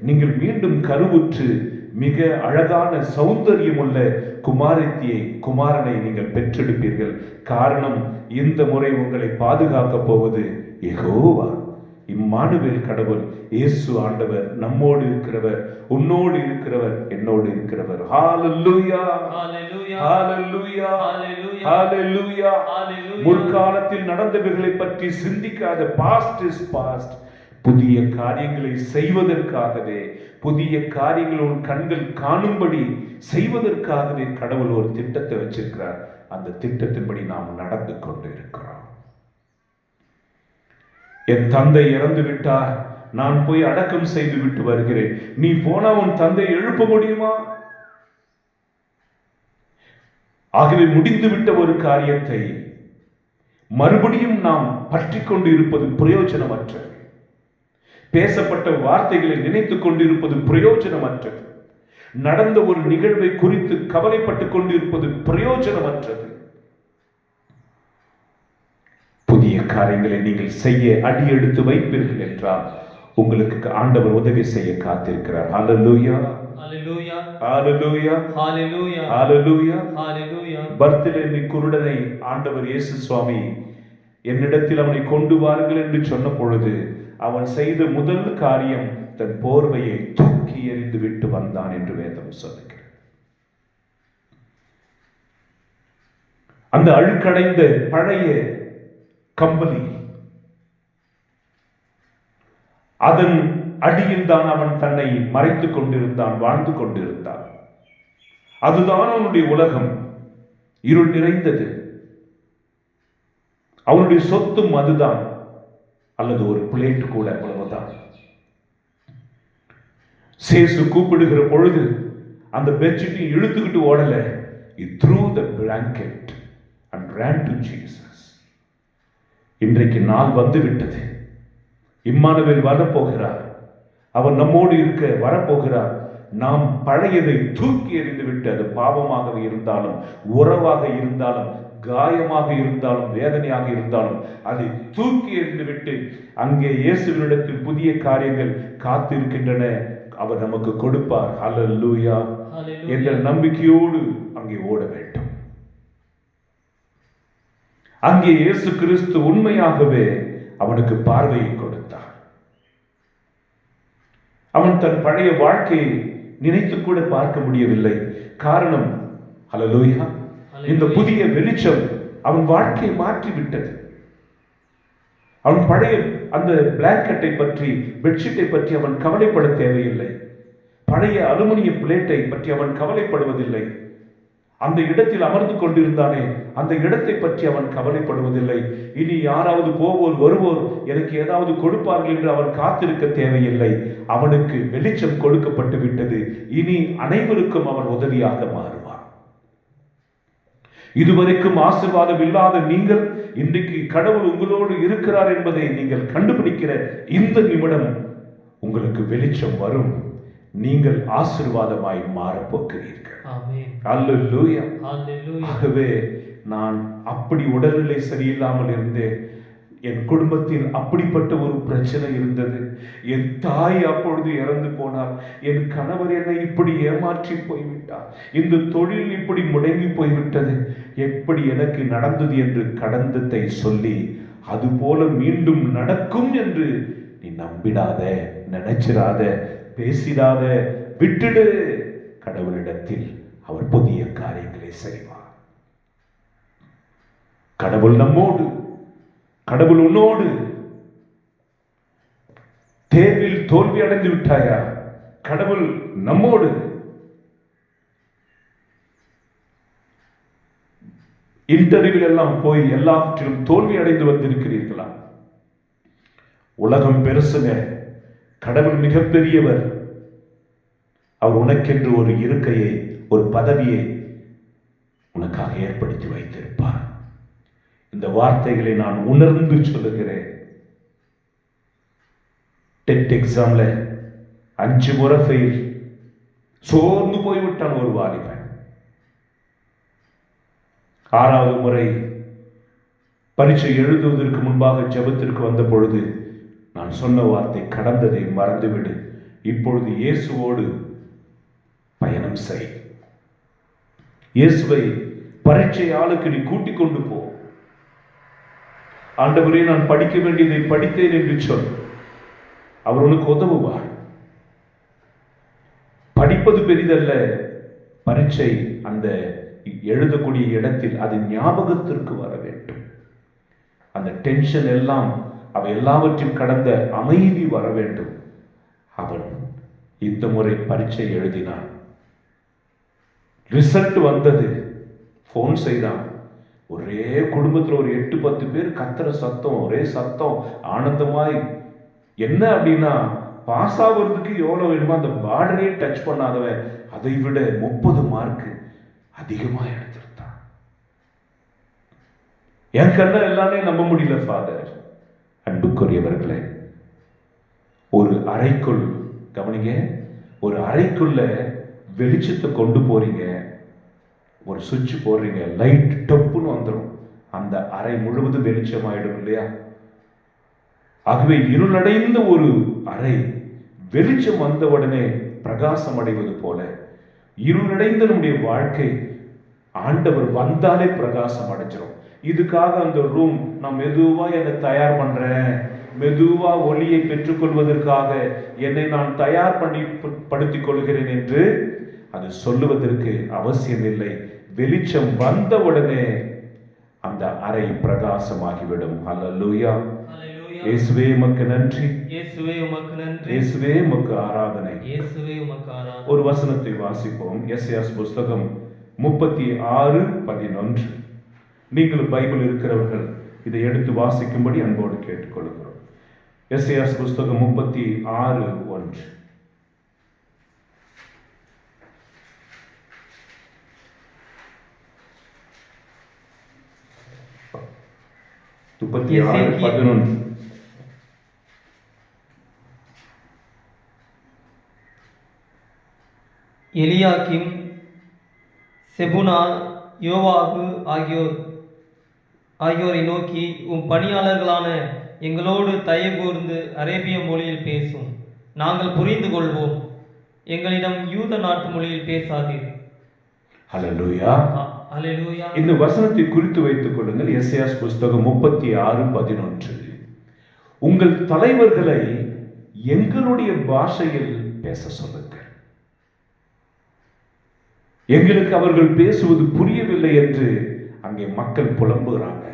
நீங்கள் மீண்டும் கருவுற்று மிக அழகான சௌந்தரியம் உள்ள குமாரத்தியை, குமாரனை நீங்கள் பெற்றெடுப்பீர்கள். காரணம், இந்த முறை உங்களை பாதுகாக்க போவது யெகோவா, இம்மானுவேல் கடவுள், இயேசு ஆண்டவர், நம்மோடு இருக்கிறவர், உன்னோடு இருக்கிறவர், என்னோடு இருக்கிறவர். ஹalleluya, ஹalleluya, ஹalleluya, ஹalleluya, ஹalleluya. ஹalleluya. முற்காலத்தில் நடந்தவைகளை பற்றி சிந்திக்காத, பாஸ்ட் இஸ் பாஸ்ட். புதிய காரியங்களை செய்வதற்காகவே, புதிய காரியங்கள் உன் கண்கள் காணும்படி செய்வதற்காகவே கடவுள் ஒரு திட்டத்தை வச்சிருக்கிறார். அந்த திட்டத்தின்படி நாம் நடந்து கொண்டு இருக்கிறோம். என் தந்தை இறந்து விட்டார், நான் போய் அடக்கம் செய்து விட்டு வருகிறேன். நீ போனா உன் தந்தை எழுப்ப முடியுமா? ஆகவே முடிந்துவிட்ட ஒரு காரியத்தை மறுபடியும் நாம் பற்றி கொண்டு இருப்பது பிரயோஜனமற்றது. பேசப்பட்ட வார்த்தைகளை நினைத்துக் கொண்டிருப்பது பிரயோஜனமற்றது. நடந்த ஒரு நிகழ்வை குறித்து கவலைப்பட்டுக் கொண்டிருப்பது பிரயோஜனமற்றது. புதிய காரியங்களை நீங்கள் செய்ய அடி எடுத்து வைப்பீர்கள் என்றால் உங்களுக்கு ஆண்டவர் உதவி செய்ய காத்திருக்கிறார். ஹalleluya, ஹalleluya, ஹalleluya, ஹalleluya, ஹalleluya, ஹalleluya. பர்த்திலேமி குருடனை ஆண்டவர் இயேசு சுவாமி என்னிடத்தில் அவனை கொண்டு வாருங்கள் என்று சொன்ன பொழுது அவன் செய்த முதல் காரியம் தன் போர்வையை தூக்கி எறிந்து விட்டு வந்தான் என்று வேதம் சொல்லுகிறது. அந்த அழுக்கடைந்த பழைய கம்பளி, அதன் அடியில் தான் அவன் தன்னை மறைத்துக் கொண்டிருந்தான், வாழ்ந்து கொண்டிருந்தான். அதுதான் அவனுடைய உலகம். இருள் நிறைந்தது. அவனுடைய சொத்தும் அதுதான், அல்லது ஒரு பிளேட் கூட, அவ்வளவுதான். சேசு கூப்பிடுகிற பொழுது அந்த பெட்ஷீட்டை இழுத்துக்கிட்டு ஓடல. He threw the blanket and ran to Jesus. இன்றைக்கு நாள் வந்து விட்டது. இம்மானுவேல் வரப்போகிறார். அவர் நம்மோடு இருக்க வரப்போகிறார். நாம் பழையதை தூக்கி எறிந்து விட்டு, அது பாவமாக இருந்தாலும், உறவாக இருந்தாலும், காயமாக இருந்தாலும், வேதனையாக இருந்தாலும், அதை தூக்கி எறிந்து விட்டு அங்கே இயேசுவினிடத்தில் புதிய காரியங்கள் காத்திருக்கின்றன. அவர் நமக்கு கொடுப்பார். ஹalleluya என்ற நம்பிக்கையோடு அங்கே ஓட வேண்டும். அங்கே இயேசு கிறிஸ்து உண்மையாகவே அவனுக்கு பார்வையை கொடுத்தார். அவன் தன் பழைய வாழ்க்கையை நினைத்து கூட பார்க்க முடியவில்லை. காரணம், ஹalleluya, இந்த புதிய வெளிச்சம் அவன் வாழ்க்கையை மாற்றிவிட்டது. அவன் பழைய அந்த பிளாங்கெட்டை பற்றி, பெட்ஷீட்டை பற்றி அவன் கவலைப்பட தேவையில்லை. பழைய அலுமினிய பிளேட்டை பற்றி அவன் கவலைப்படுவதில்லை. அந்த இடத்தில் அமர்ந்து கொண்டிருந்தானே, அந்த இடத்தை பற்றி அவன் கவலைப்படுவதில்லை. இனி யாராவது போவோர் வருவோர் எனக்கு ஏதாவது கொடுப்பார்கள் என்று அவன் காத்திருக்க தேவையில்லை. அவனுக்கு வெளிச்சம் கொடுக்கப்பட்டு விட்டது. இனி அனைவருக்கும் அவன் உதவியாக மாறுவான். இதுவரைக்கும் ஆசீர்வாதம் இல்லாத நீங்கள், இன்றைக்கு கடவுள் உங்களோடு இருக்கிறார் என்பதை நீங்கள் கண்டுபிடிக்கிற இந்த நிமிடம் உங்களுக்கு வெளிச்சம் வரும். நீங்கள் ஆசீர்வாதமாய் மாறப்போகிறீர்கள். அல்லேலூயா. ஆகவே நான் அப்படி உடல்நிலை சரியில்லாமல் இருந்தேன். என் குடும்பத்தில் அப்படிப்பட்ட ஒரு பிரச்சனை இருந்தது. என் தாய் அப்பொழுது இறந்து போனார். என் கணவர் என்னை இப்படி ஏமாற்றி போய்விட்டார். இந்த தொழில் இப்படி முடங்கி போய்விட்டது. எப்படி எனக்கு நடந்தது என்று கடந்ததை சொல்லி அதுபோல மீண்டும் நடக்கும் என்று நீ நம்பிடாத, நினைச்சிடாத, பேசிடாத, விட்டுடு. கடவுளிடத்தில் அவர் புதிய காரியங்களை செய்வார். கடவுள் நம்மோடு, கடவுள் உன்னோடு. தேர்வில் தோல்வி அடைந்து விட்டாயா? கடவுள் நம்மோடு. இன்டர்வியூவில் எல்லாம் போய் எல்லாவற்றிலும் தோல்வி அடைந்து வந்திருக்கிறீர்களா? உலகம் பெருசுங்க, கடவுள் மிகப்பெரியவர். அவர் உனக்கென்று ஒரு இருக்கையை, ஒரு பதவியை உனக்காக ஏற்படுத்தி வைத்திருப்பார். இந்த வார்த்தைகளை நான் உணர்ந்து சொல்லுகிறேன். டெட் எக்ஸாம்ல 5 முறை ஃபெயில், சோர்ந்து போய்விட்டான் ஒரு வாலிபன். 6வது முறை பரீட்சை எழுதுவதற்கு முன்பாக ஜெபத்திற்கு வந்த பொழுது நான் சொன்ன வார்த்தை, கடந்ததை மறந்துவிடு, இப்பொழுது இயேசுவோடு பயணம் செய். இயேசுவை பரீட்சை ஆளுக்கு நீ கூட்டிக் கொண்டு போ. ஆண்டவரே, நான் படிக்க வேண்டியதை படித்தேன் என்று சொல். அவர் உனக்கு உதவுவார். படிப்பது பெரிதல்ல, பரீட்சை அந்த எழுதக்கூடிய இடத்தில் அது ஞாபகத்திற்கு வர வேண்டும். அந்த டென்ஷன் எல்லாம், அவை எல்லாவற்றையும் கடந்த அமைதி வர வேண்டும். அவன் இந்த முறை பரீட்சை எழுதினான். ரிசல்ட் வந்தது. போன் செய்தான். ஒரே குடும்பத்தில் ஒரு 8-10 பேர் கத்துற சத்தம், ஒரே சத்தம், ஆனந்தமாய். என்ன அப்படின்னா, பாஸ் ஆகிறதுக்கு எவ்வளவு வேணுமோ அந்த பார்டரே டச் பண்ணாதவன் அதை விட 30 மார்க் அதிகமா எடுத்திருந்தான். என் கண்ண எல்லாமே நம்ப முடியல ஃபாதர். அன்புக்குரியவர்களே, ஒரு அறைக்குள் கவனிங்க, ஒரு அறைக்குள்ள வெளிச்சத்தை கொண்டு போறீங்க, ஒரு சுவிட்ச் போடுறீங்க, லைட் டப்புன்னு வந்துடும், அந்த அறை முழுவதும் வெளிச்சம் ஆயிடும் இல்லையா? ஆகவே இருளடைந்த ஒரு அறை வெளிச்சம் வந்த உடனே பிரகாசம் அடைவது போல இருளடைந்த நம்முடைய வாழ்க்கை ஆண்டவர் வந்தாலே பிரகாசம் அடைஞ்சிடும். இதுக்காக அந்த ரூம் நான் மெதுவா என்னை தயார் பண்றேன், மெதுவா ஒளியை பெற்றுக்கொள்வதற்காக என்னை நான் தயார் படுத்திக் கொள்கிறேன் என்று அது சொல்லுவதற்கு அவசியம் இல்லை. வெளிச்சம் வந்த உடனே அந்த அறை பிரகாசமாகிவிடும். ஹல்லேலூயா. இயேசுவே உமக்கு நன்றி, இயேசுவே உமக்கு நன்றி, இயேசுவே உமக்கு ஆராதனை. இயேசுவே உமக்கு ஆராதனை. ஒரு வசனத்தை வாசிப்போம். எசேயாஸ் புஸ்தகம் 36:11. நீங்கள் பைபிள் இருக்கிறவர்கள் இதை எடுத்து வாசிக்கும்படி அன்போடு கேட்டுக்கொள்கிறோம். எசேயாஸ் புஸ்தகம் 36:1. எலியாக்கிம், செபுனா, யோவாகு ஆகியோரை நோக்கி, உம் பணியாளர்களான எங்களோடு தயவு கூர்ந்து அரேபிய மொழியில் பேசும், நாங்கள் புரிந்து கொள்வோம், எங்களிடம் யூத நாட்டு மொழியில் பேசாதீர். ஹல்லேலூயா. ஹல்லேலூயா. இந்த வசனத்தை குறித்து வைத்துக் கொள்ளுங்கள். எசேயாஸ் புஸ்தகம் 36:11. உங்கள் தலைவர்களை எங்களுடைய பாஷையில் பேச சொல்லுங்கள், எங்களுக்கு அவர்கள் பேசுவது புரியவில்லை என்று அங்கே மக்கள் புலம்புகிறாங்க.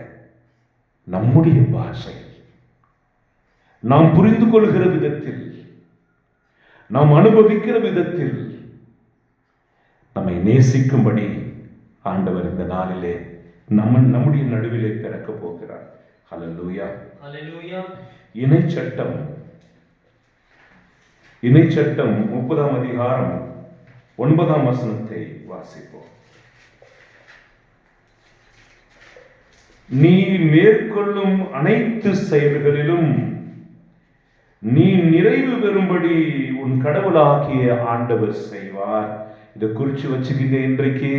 நம்முடைய பாஷை, நாம் புரிந்து கொள்கிற விதத்தில், நாம் அனுபவிக்கிற விதத்தில் நம்மை நேசிக்கும்படி ஆண்டவர் இந்த நாளிலே நம்முடைய நடுவிலே பிறக்க போகிறார். ஹல்லேலூயா. ஹல்லேலூயா. இணைச்சட்டம் 30ஆம் அதிகாரம் 9ஆம் வசனத்தை வாசிப்போம். நீ மேற்கொள்ளும் அனைத்து செயல்களிலும் நீ நிறைவு பெறும்படி உன் கடவுளாகிய ஆண்டவர் செய்வார். இதை குறிச்சு வச்சுக்கிங்க. இன்றைக்கு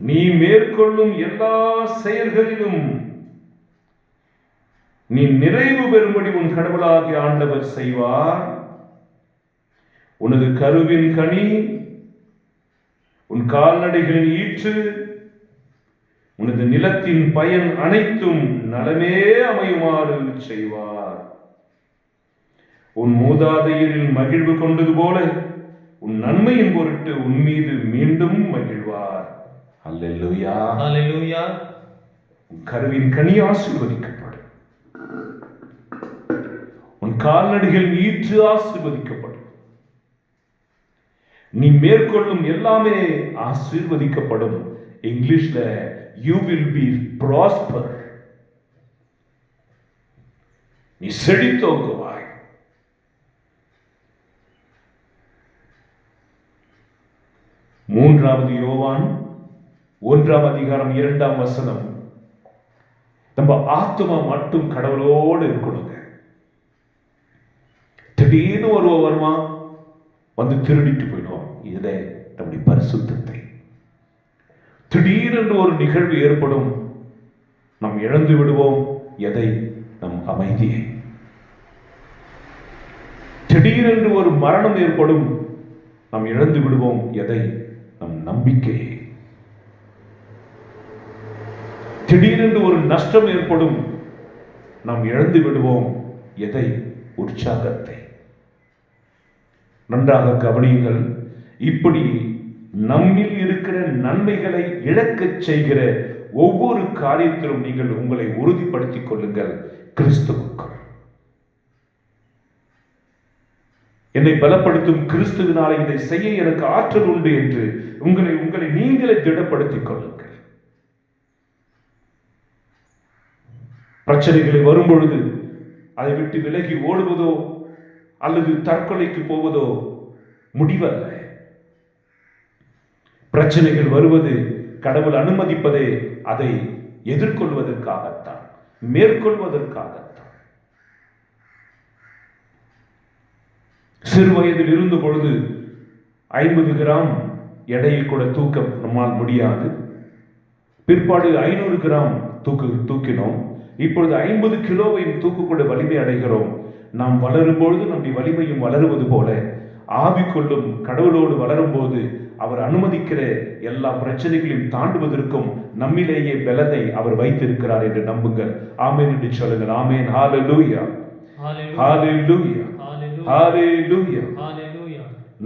நீ மேற்கொள்ளும் எல்லா செயல்களிலும் நீ நிறைவு பெறும்படி உன் கடவுளாகிய ஆண்டவர் செய்வார். உனது கருவின் கனி, உன் கால்நடைகளின் ஈற்று, உனது நிலத்தின் பயன் அனைத்தும் நலமே அமையுமாறு செய்வார். உன் மூதாதையரில் மகிழ்வு கொண்டது போல உன் நன்மையின் பொருட்டு உன் மீது மீண்டும் மகிழ்வார். அல்லேலூயா. அல்லேலூயா. உன் கருவின் கனி ஆசீர்வதிக்கப்படும், உன் கால்நடைகளின் ஈற்று ஆசீர்வதிக்கப்படும், நீ மேற்கொள்ளும் எல்லாமே ஆசீர்வதிக்கப்படும். இங்கிலீஷ்ல you will be prosper. நீ செழித்தோங்குவாய். மூன்றாவது யோவான் 1:2 நம்ம ஆத்மா மட்டும் கடவுளோடு இருக்கணுங்க. திடீர்னு ஒருவன் வருவான், வந்து திருடிட்டு போயிடுவான். இதுல நம்முடைய பரிசுத்தத்தை. திடீரென்று ஒரு நிகழ்வு ஏற்படும், நாம் இழந்து விடுவோம். எதை? நம் அமைதியை. திடீரென்று ஒரு மரணம் ஏற்படும், நாம் இழந்து விடுவோம். எதை? நம் நம்பிக்கையை. திடீரென்று ஒரு நஷ்டம் ஏற்படும், நாம் இழந்து விடுவோம். எதை? உற்சாகத்தை. நன்றாக கவனியுங்கள். இப்படி நம்மில் இருக்கிற நன்மைகளை இழக்கச் செய்கிற ஒவ்வொரு காரியத்திலும் நீங்கள் உங்களை உறுதிப்படுத்திக் கொள்ளுங்கள். கிறிஸ்துவுக்குள் என்னை பலப்படுத்தும் கிறிஸ்துவினாலே இதை செய்ய எனக்கு ஆற்றல் உண்டு என்று உங்களை நீங்களே திடப்படுத்திக் கொள்ளுங்கள். பிரச்சனைகளை வரும்பொழுது அதை விட்டு விலகி ஓடுவதோ அல்லது தற்கொலைக்கு போவதோ முடிவல்ல. பிரச்சனைகள் வருவது கடவுள் அனுமதிப்பதே அதை எதிர்கொள்வதற்காகத்தான், மேற்கொள்வதற்காகத்தான். சிறு வயதில் இருந்த பொழுது 50 கிராம் எடையை கூட தூக்க நம்மால் முடியாது. பிற்பாடு 500 கிராம் தூக்கினோம். இப்பொழுது 50 கிலோவையும் தூக்கக்கூட வலிமை அடைகிறோம். நாம் வளரும் பொழுது நம்முடைய வலிமையும் வளருவது போல ஆவிக்குள்ளும் கடவுளோடு வளரும் போது அவர் அனுமதிக்கிற எல்லா பிரச்சனைகளையும் தாண்டுவதற்கும் நம்மிலேயே பலனை அவர் வைத்திருக்கிறார் என்று நம்புங்கள். ஆமென் என்று சொல்லுங்கள். ஆமென். ஹalleluya, ஹalleluya, ஹalleluya.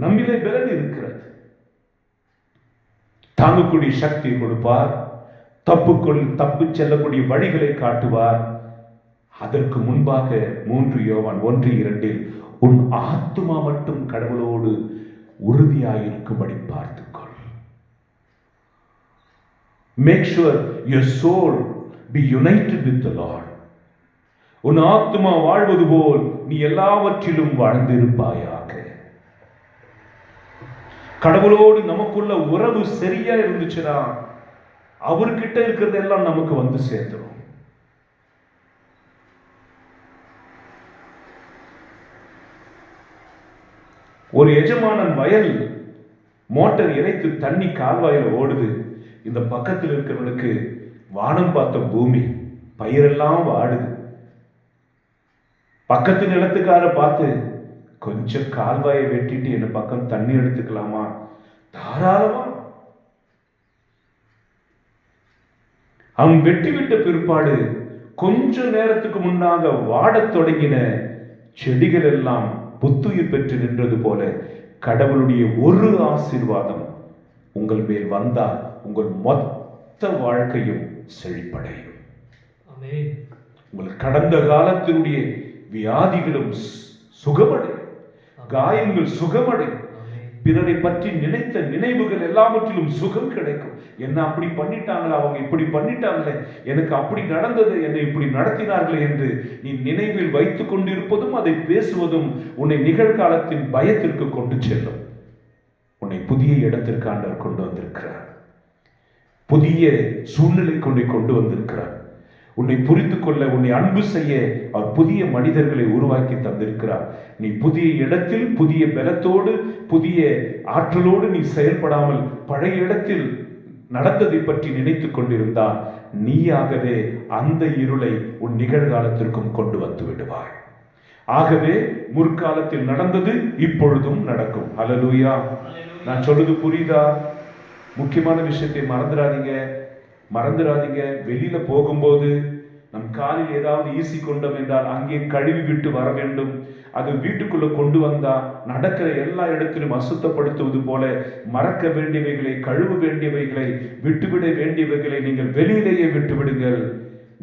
நம்மிலே பலன் இருக்கிறது. தாங்கக்கூடிய சக்தி கொடுப்பார். தப்பு செல்லக்கூடிய வழிகளை காட்டுவார். அதற்கு முன்பாக 3 யோவான் 1:2 உன் ஆத்துமா மட்டும் கடவுளோடு உறுதியாயிருக்கும்படி பார்த்துக்கொள். Make sure your soul be united with the Lord. உன் ஆத்துமா வாழ்வது போல் நீ எல்லாவற்றிலும் வாழ்ந்திருப்பாயாக. கடவுளோடு நமக்குள்ள உறவு சரியா இருந்துச்சுன்னா அவர்கிட்ட இருக்கிறதெல்லாம் நமக்கு வந்து சேர்ந்துடும். ஒரு எஜமானன் வயல் மோட்டார் இறைத்து தண்ணி கால்வாயில ஓடுது. இந்த பக்கத்தில் இருக்கிறவனுக்கு வானம் பார்த்த பூமி, பயிரெல்லாம் வாடுது. பக்கத்து நிலத்துக்கார பார்த்து, கொஞ்சம் கால்வாயை வெட்டிட்டு என்ன பக்கம் தண்ணி எடுத்துக்கலாமா? தாராளமா. அவன் வெட்டி விட்ட பிற்பாடு கொஞ்ச நேரத்துக்கு முன்னாக வாடத் தொடங்கின செடிகள் எல்லாம் புத்துயிர் பெற்று நின்றது போல கடவுளுடைய ஒரு ஆசீர்வாதம் உங்கள் மேல் வந்தால் உங்கள் மொத்த வாழ்க்கையும் செழிப்படையும். உங்கள் கடந்த காலத்தினுடைய வியாதிகளும் சுகமடையும், காயங்கள் சுகமடையும், பிறரை பற்றி நினைத்த நினைவுகள் எல்லாவற்றிலும் சுகம் கிடைக்கும். என்ன அப்படி பண்ணிட்டாங்களே, அவங்க இப்படி பண்ணிட்டாங்களே, எனக்கு அப்படி நடந்தது, என்னை இப்படி நடத்தினார்களே என்று நீ நினைவில் வைத்துக் கொண்டிருப்பதும் அதை பேசுவதும் உன்னை நிகழ்காலத்தின் பயத்திற்கு கொண்டு செல்லும். உன்னை புதிய இடத்திற்கு ஆண்டவர் கொண்டு வந்திருக்கிறார். புதிய சூழ்நிலை கொண்டு வந்திருக்கிறார். உன்னை புரிந்து கொள்ள, உன்னை அன்பு செய்ய அவர் புதிய மனிதர்களை உருவாக்கி தந்திருக்கிறார். நீ புதிய இடத்தில் புதிய பலத்தோடு புதிய ஆற்றலோடு நீ செயல்படாமல் பழைய இடத்தில் நடந்ததை பற்றி நினைத்துக் கொண்டிருந்தால் நீயாகவே அந்த இருளை உன் நிகழ்காலத்திற்கும் கொண்டு வந்து விடுவாய். ஆகவே முற்காலத்தில் நடந்தது இப்பொழுதும் நடக்கும். ஹல்லேலூயா. நான் சொல்றது புரியுதா? முக்கியமான விஷயத்தை மறந்துடாதீங்க. வெளியில போகும்போது நம் காலில் ஏதாவது ஈசி கொண்டோம் என்றால் அங்கே கழுவி விட்டு வர வேண்டும். அது வீட்டுக்குள்ள கொண்டு வந்தா நடக்கிற எல்லா இடத்திலும் அசுத்தப்படுத்துவது போல மறக்க வேண்டியவைகளை, கழுவ வேண்டியவைகளை, விட்டுவிட வேண்டியவைகளை நீங்கள் வெளியிலேயே விட்டுவிடுங்கள்.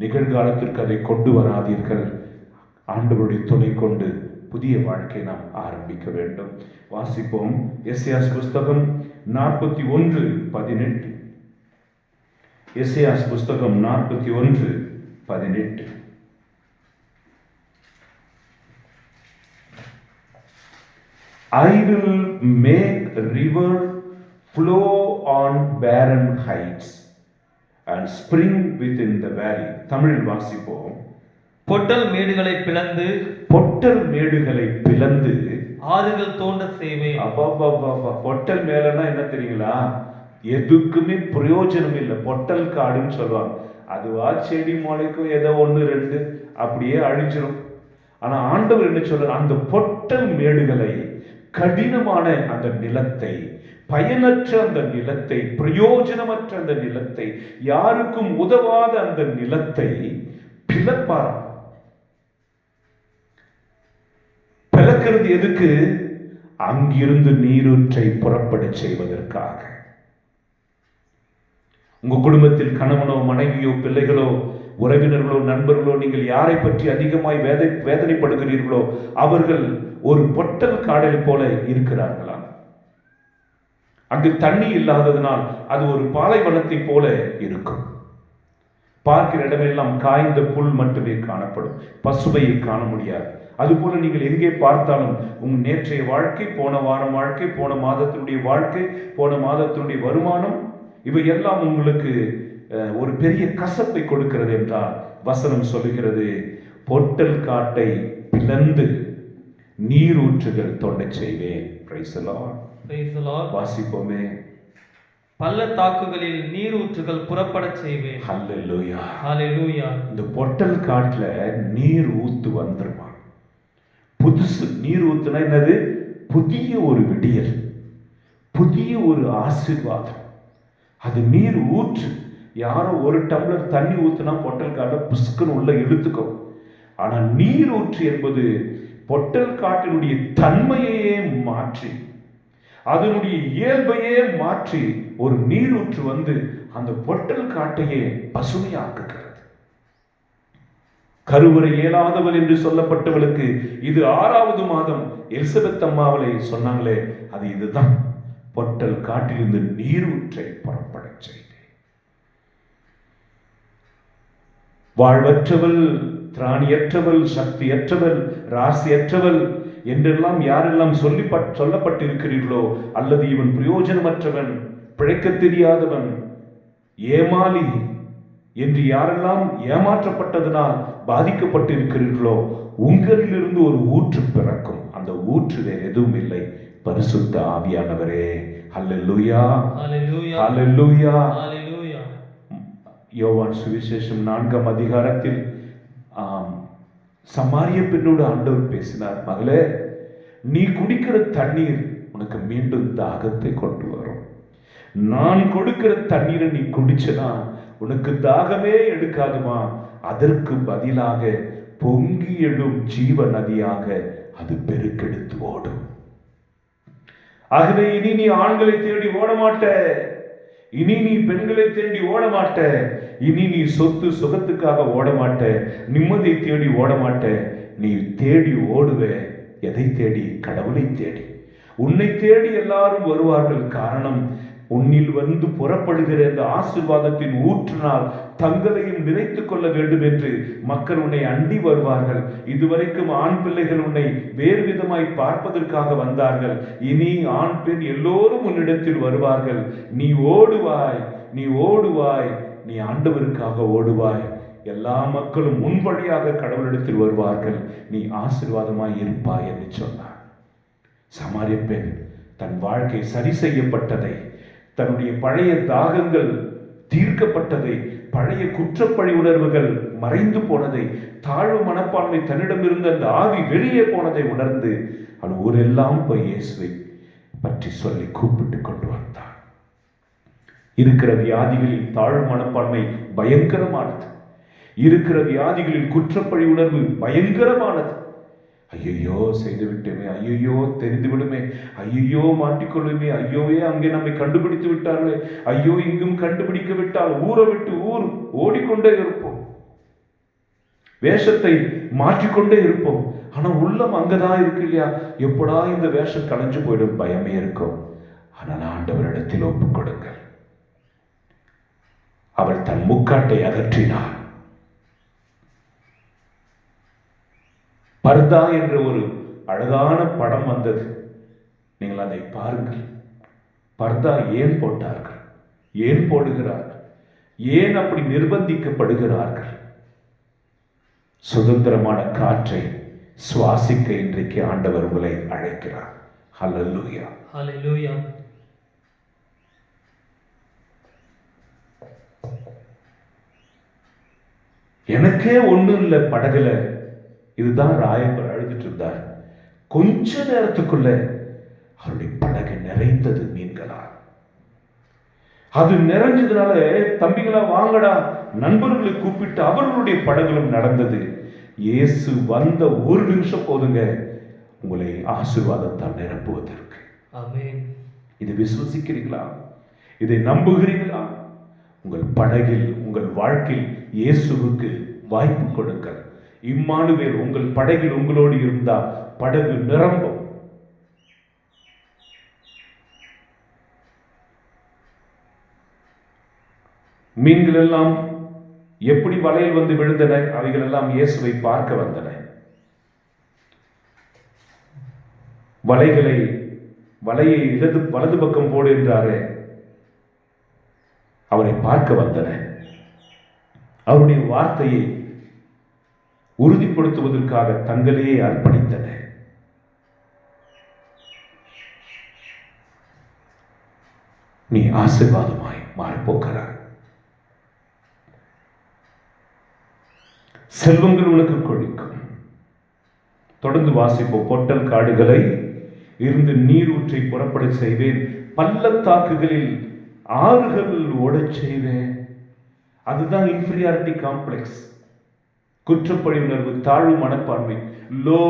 நிகழ்காலத்திற்கு அதை கொண்டு வராதீர்கள். ஆண்டவருடைய துணை கொண்டு புதிய வாழ்க்கை நாம் ஆரம்பிக்க வேண்டும். வாசிப்போம். எசேயாஸ் புஸ்தகம் 41:18. எசேயாஸ் புஸ்தகம் 41:18. I will make river flow on barren heights and spring within the valley. தமிழில் வாசிப்போம். பொட்டல் மேடுகளை பிளந்து பொட்டல் மேடுகளை பிளந்து ஆறுகள் தோண்ட செய்வேன். அப்பா பொட்டல் மேலன்னா என்ன தெரியுங்களா? எதுக்குமே பிரயோஜனம் இல்லை. பொட்டல் காடுன்னு சொல்லுவாங்க. அதுவா செடி முளைக்கும், ஏதோ ஒன்று ரெண்டு அப்படியே அழிஞ்சிடும். ஆனா ஆண்டவர் என்ன சொல்ற, அந்த பொட்டல் மேடுகளை, கடினமான அந்த நிலத்தை, பயனற்ற அந்த நிலத்தை, பிரயோஜனமற்ற அந்த நிலத்தை, யாருக்கும் உதவாத அந்த நிலத்தை பிளப்பார். பிளக்கிறது எதுக்கு? அங்கிருந்து நீரூற்றை புறப்பட செய்வதற்காக. உங்க குடும்பத்தில் கணவனோ மனைவியோ பிள்ளைகளோ உறவினர்களோ நண்பர்களோ நீங்கள் யாரை பற்றி அதிகமாய் வேதனைப்படுகிறீர்களோ அவர்கள் ஒரு பொட்டல் காடலை போல இருக்கிறார்களா? அங்கு தண்ணி இல்லாததனால் அது ஒரு பாலைவனத்தை போல இருக்கும். பார்க்கிற இடமெல்லாம் காய்ந்த புல் மட்டுமே காணப்படும், பசுமையை காண முடியாது. அதுபோல நீங்கள் எங்கே பார்த்தாலும் உங்க நேற்றைய வாழ்க்கை, போன வாரம் வாழ்க்கை, போன மாதத்தினுடைய வாழ்க்கை, போன மாதத்தினுடைய வருமானம், இவை எல்லாம் உங்களுக்கு ஒரு பெரிய கசப்பை கொடுக்கிறது என்றால் வசனம் சொல்லுகிறது, பொட்டல் காட்டை பிளந்து நீரூற்றுகள் தோண்ட செய்வேன். Praise the Lord. வாசிப்போமே. பள்ளத்தாக்குகளில் நீரூற்றுகள் புறப்பட செய்வேன். ஹல்லேலூயா, ஹல்லேலூயா. இந்த பொட்டல் காட்டுல நீர் ஊத்து வந்துருமா? புதுசு நீர் ஊத்துனா என்னது? புதிய ஒரு விடியல், புதிய ஒரு ஆசீர்வாதம். அது நீர் ஊற்று. யாரோ ஒரு டம்ளர் தண்ணி ஊத்துனா பொட்டல் காட்டுல புஸ்குன்னு உள்ள இழுத்துக்கும். ஆனா நீர் ஊற்று என்பது பொட்டல் காட்டினுடைய தன்மையே மாற்றி, அதனுடைய இயல்பையே மாற்றி ஒரு நீரூற்று வந்து அந்த பொட்டல் காட்டையே பசுமையாக்குகிறது. கருவறை இயலாதவள் என்று சொல்லப்பட்டவளுக்கு இது 6வது மாதம். எலிசபெத் அம்மாவளை சொன்னாங்களே, அது இதுதான். பொட்டல் காட்டிலிருந்து நீரூற்றை புறப்பட செய்து, வாழ்வற்றவள், திராணியற்றவள், சக்தியற்றவள், ராசியற்றவள் என்றெல்லாம் யாரெல்லாம் சொல்லப்பட்டிருக்கிறீர்களோ, அல்லது இவன் பிரயோஜனமற்றவன், பிழைக்க தெரியாதவன், ஏமாளி என்று யாரெல்லாம் ஏமாற்றப்பட்டதனால் பாதிக்கப்பட்டிருக்கிறீர்களோ, உங்களிலிருந்து ஒரு ஊற்று பிறக்கும். அந்த ஊற்று வேறு எதுவும் இல்லை, பரிசுத்த ஆவியானவரே. ஹல்லேலூயா, ஹல்லேலூயா, ஹல்லேலூயா, ஹல்லேலூயா. யோவான் சுவிசேஷம் 4ஆம் அதிகாரத்தில் சமாரிய பெண்ணோடு ஆண்டவர் பேசினார். மகளே, நீ குடிக்கிற தண்ணீர் உனக்கு மீண்டும் தாகத்தை கொண்டு வரும். நான் கொடுக்கிற தண்ணீரை நீ குடிச்சனா உனக்கு தாகமே எடுக்காதுமா, அதற்கு பதிலாக பொங்கி எழும் ஜீவ நதியாக அது பெருக்கெடுத்து ஓடும். ஆகவே இனி நீ ஆண்களை தேடி ஓட மாட்ட, இனி நீ பெண்களை தேடி ஓட மாட்ட, இனி நீ சொத்து சுகத்துக்காக ஓட மாட்ட, நிம்மதியை தேடி ஓட மாட்ட. நீ தேடி ஓடுவே எதை தேடி? கடவுளை தேடி. உன்னை தேடி எல்லாரும் வருவார்கள். காரணம், உன்னில் வந்து புறப்படுகிற இந்த ஆசீர்வாதத்தின் ஊற்றினால் தங்களையும் நிறைத்துக் கொள்ள வேண்டும் என்று மக்கள் உன்னை அண்டி வருவார்கள். இதுவரைக்கும் ஆண் பிள்ளைகள் உன்னை வேறு விதமாய் பார்ப்பதற்காக வந்தார்கள். இனி ஆண் பெண் எல்லோரும் உன்னிடத்தில் வருவார்கள். நீ ஓடுவாய், நீ ஓடுவாய், நீ ஆண்டவருக்காக ஓடுவாய். எல்லா மக்களும் உன் வழியாக கடவுளிடத்தில் வருவார்கள். நீ ஆசீர்வாதமாய் இருப்பாய் என்று சொன்னார். சமாரிய பெண் தன் வாழ்க்கை சரி செய்யப்பட்டதை, தன்னுடைய பழைய தாகங்கள் தீர்க்கப்பட்டதை, பழைய குற்றப்பழி உணர்வுகள் மறைந்து போனதை, தாழ்வு மனப்பான்மை தன்னிடமிருந்து அந்த ஆவி வெளியே போனதை உணர்ந்து அவள் ஊரெல்லாம் போய் இயேசுவை பற்றி சொல்லி கூப்பிட்டு கொண்டு வந்தார். இருக்கிற வியாதிகளில் தாழ்வு மனப்பான்மை பயங்கரமானது. இருக்கிற வியாதிகளில் குற்றப்பழி உணர்வு பயங்கரமானது. ஐயோ செய்து விட்டோமே, ஐயோ தெரிந்து விடுமே, ஐயோ மாட்டிக்கொள்ளுமே, ஐயோவே அங்கே நம்மை கண்டுபிடித்து விட்டார்களே, ஐயோ இங்கும் கண்டுபிடிக்க விட்டால் ஊரை விட்டு ஊர் ஓடிக்கொண்டே இருப்போம், வேஷத்தை மாற்றிக்கொண்டே இருப்போம். ஆனா உள்ளம் அங்கதான் இருக்கு இல்லையா? எப்படா இந்த வேஷம் கலைஞ்சு போயிடும் பயமே இருக்கும். ஆனால் ஆண்டவரிடத்தில் ஒப்புக் கொடுங்கள். அவள் தன் முக்காட்டை அகற்றினாள். பர்தா என்ற ஒரு அழகான படம் வந்தது. நீங்கள் அதை பாருங்கள். பர்தா ஏன் போட்டார்கள்? ஏன் போடுகிறார்கள்? ஏன் அப்படி நிர்பந்திக்கப்படுகிறார்கள்? சுதந்திரமான காற்றை சுவாசிக்க இன்றைக்கு ஆண்டவர் உங்களை அழைக்கிறார். ஹல்லேலூயா, ஹல்லேலூயா. எனக்கே ஒண்ணும் இல்லை படகுல. இதுதான் ராயப்பர் அழுதுட்டு இருந்தார். கொஞ்ச நேரத்துக்குள்ள அவருடைய படகு நிறைந்தது மீன்களா. அது நிறைஞ்சதுனால, தம்பிகளா வாங்கடா, நண்பர்களை கூப்பிட்டு அவர்களுடைய படகுகளும் நடந்தது. இயேசு வந்த ஒரு நிமிஷம் போதுங்க உங்களை ஆசீர்வாதத்தால் நிரப்புவதற்கு. ஆமென். இதை விசுவசிக்கிறீங்களா? இதை நம்புகிறீங்களா? உங்கள் படகில், உங்கள் வாழ்க்கையில் இயேசுவுக்கு வாய்ப்பு கொடுங்கள். இம்மானுவேல் உங்கள் படகில் உங்களோடு இருந்தா படகு நிரம்பும். மீன்கள் எல்லாம் எப்படி வலையில் வந்து விழுந்தன? அவைகள் எல்லாம் இயேசுவை பார்க்க வந்தன. வலையை வலது பக்கம் போடு என்றாரே, அவரை பார்க்க வந்தன. அவருடைய வார்த்தையை உறுதிப்படுத்துவதற்காக தங்களையே அர்ப்பணித்தன. நீ ஆசீர்வாதமாய் மாறப்போகிறாய். செல்வங்கள் உனக்கு கொழிக்கும். தொடர்ந்து வாசிப்போம். பொட்டல் காடுகளை இருந்து நீரூற்றை புறப்பட செய்வேன், பள்ளத்தாக்குகளில் ஆறுகள் ஓடச் செய்வேன். அதுதான் இன்ஃபீரியாரிட்டி காம்ப்ளெக்ஸ், குற்றப்பழி உணர்வு, தாழ்வு மனப்பான்மை. Low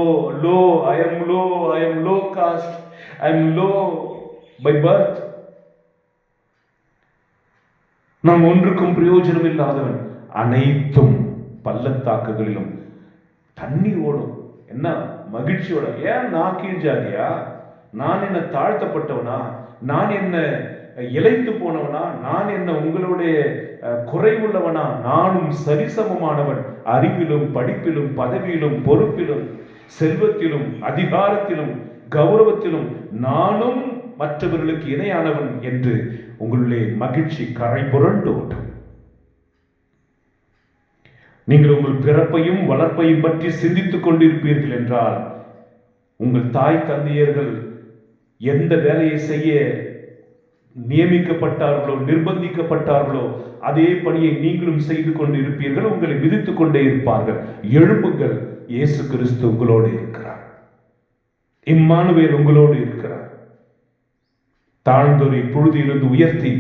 low I am low, I am low caste, I am low by birth. நான் ஒன்றுக்கும் பிரயோஜனம் இல்லாதவன். அனைத்தும் பள்ளத்தாக்குகளிலும் தண்ணி ஓடும். என்ன மகிழ்ச்சியோட. ஏன் நான் கீழ் ஜாதியா? நான் என்ன தாழ்த்தப்பட்டவனா? நான் என்ன இளைத்து போனவனா? நான் என்ன உங்களுடைய குறைவுள்ளவனா? நானும் சரிசமமானவன். அறிவிலும், படிப்பிலும், பதவியிலும், பொறுப்பிலும், செல்வத்திலும், அதிகாரத்திலும், கௌரவத்திலும் நானும் மற்றவர்களுக்கு இணையானவன் என்று உங்களுடைய மகிழ்ச்சி கரை புரண்டு ஓடும். நீங்கள் உங்கள் பிறப்பையும் வளர்ப்பையும் பற்றி சிந்தித்துக் கொண்டிருப்பீர்கள் என்றால், உங்கள் தாய் தந்தையர்கள் எந்த வேலையை செய்ய நியமிக்கப்பட்டார்களோ, நிர்பந்திக்கப்பட்டார்களோ, அதே பணியை நீங்களும் செய்து கொண்டு இருப்பீர்கள். உங்களை விதித்துக் கொண்டே இருப்பார்கள். எழுப்புங்கள், இயேசு கிறிஸ்து உங்களோடு இருக்கிறார். இம்மானுவேல் உங்களோடு இருக்கிறார். தாழ்ந்தோரை புழுதியிலிருந்து உயர்த்தி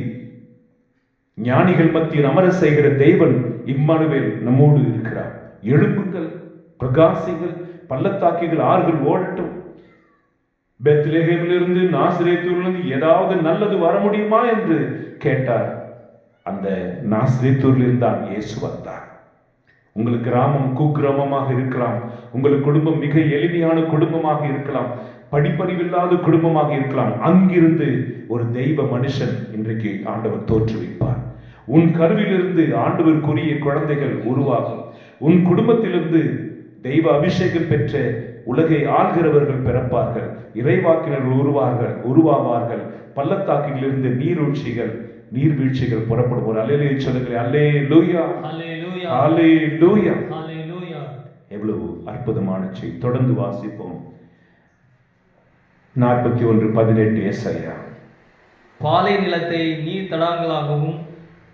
ஞானிகள் மத்தியில் அமர செய்கிற தேவன் இம்மானுவேல் நம்மோடு இருக்கிறார். எழுப்புங்கள், பிரகாசிகள், பள்ளத்தாக்கிகள் ஆறுகள் ஓடட்டும். பெத்லெகேமிலிருந்து, நாசரேத்தூரிலிருந்து ஏதாவது நல்லது வர முடியுமா என்று கேட்டார். அந்த நாசரேத்தூரில் தான் இயேசு வந்தார். உங்கள் கிராமம் குக்கிராமமாக இருக்கலாம், உங்கள் குடும்பம் மிக எளிமையான குடும்பமாக இருக்கலாம், படிப்பறிவில்லாத குடும்பமாக இருக்கலாம். அங்கிருந்து ஒரு தெய்வ மனுஷன் இன்றைக்கு ஆண்டவர் தோற்றுவிப்பார். உன் கருவிலிருந்து ஆண்டவருக்குரிய குழந்தைகள் உருவாகும். உன் குடும்பத்திலிருந்து தெய்வ அபிஷேகம் பெற்ற உலகை ஆள்கிறவர்கள் பிறப்பார்கள். இறைவாக்கினர்கள் உருவாவார்கள். பள்ளத்தாக்கிலிருந்து நீரூழ்ச்சிகள், நீர்வீழ்ச்சிகள் புறப்படுவோம். அல்லேலூயா சொல்லுங்கள். அல்லேலூயா, அல்லேலூயா, அல்லேலூயா. அல்லேலூயா. எவ்வளவு அற்புதமான செய்தி. தொடர்ந்து வாசிப்போம். 41:18 ஏசாயா. பாலை நிலத்தை நீர் தடாகங்களாகவும்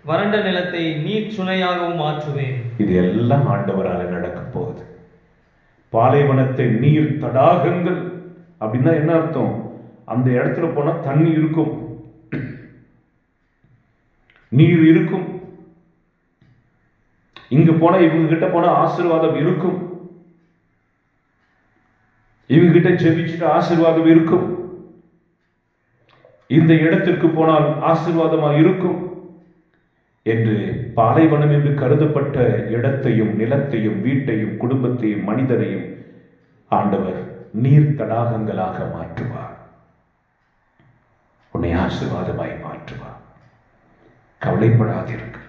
வறண்ட நிலத்தை நீர் சுனையாகவும் மாற்றுவேன். இது எல்லாம் ஆண்டவரால் நடக்க போகுது. பாலைவனத்தை நீர் தடாகங்கள் அப்படின்னா என்ன அர்த்தம்? அந்த இடத்துல போனா தண்ணி இருக்கும், நீர் இருக்கும். இங்க போனா, இவங்க கிட்ட போனா ஆசீர்வாதம் இருக்கும், இவங்க கிட்ட ஜெபிச்சுட்டு ஆசீர்வாதம் இருக்கும், இந்த இடத்திற்கு போனால் ஆசீர்வாதமா இருக்கும் என்று பாலைவனம் என்று கருதப்பட்ட இடத்தையும், நிலத்தையும், வீட்டையும், குடும்பத்தையும், மனிதரையும் ஆண்டவர் நீர் தடாகங்களாக மாற்றுவார். உன்னை ஆசீர்வாதமாய் மாற்றுவார். கவலைப்படாதீர்கள்.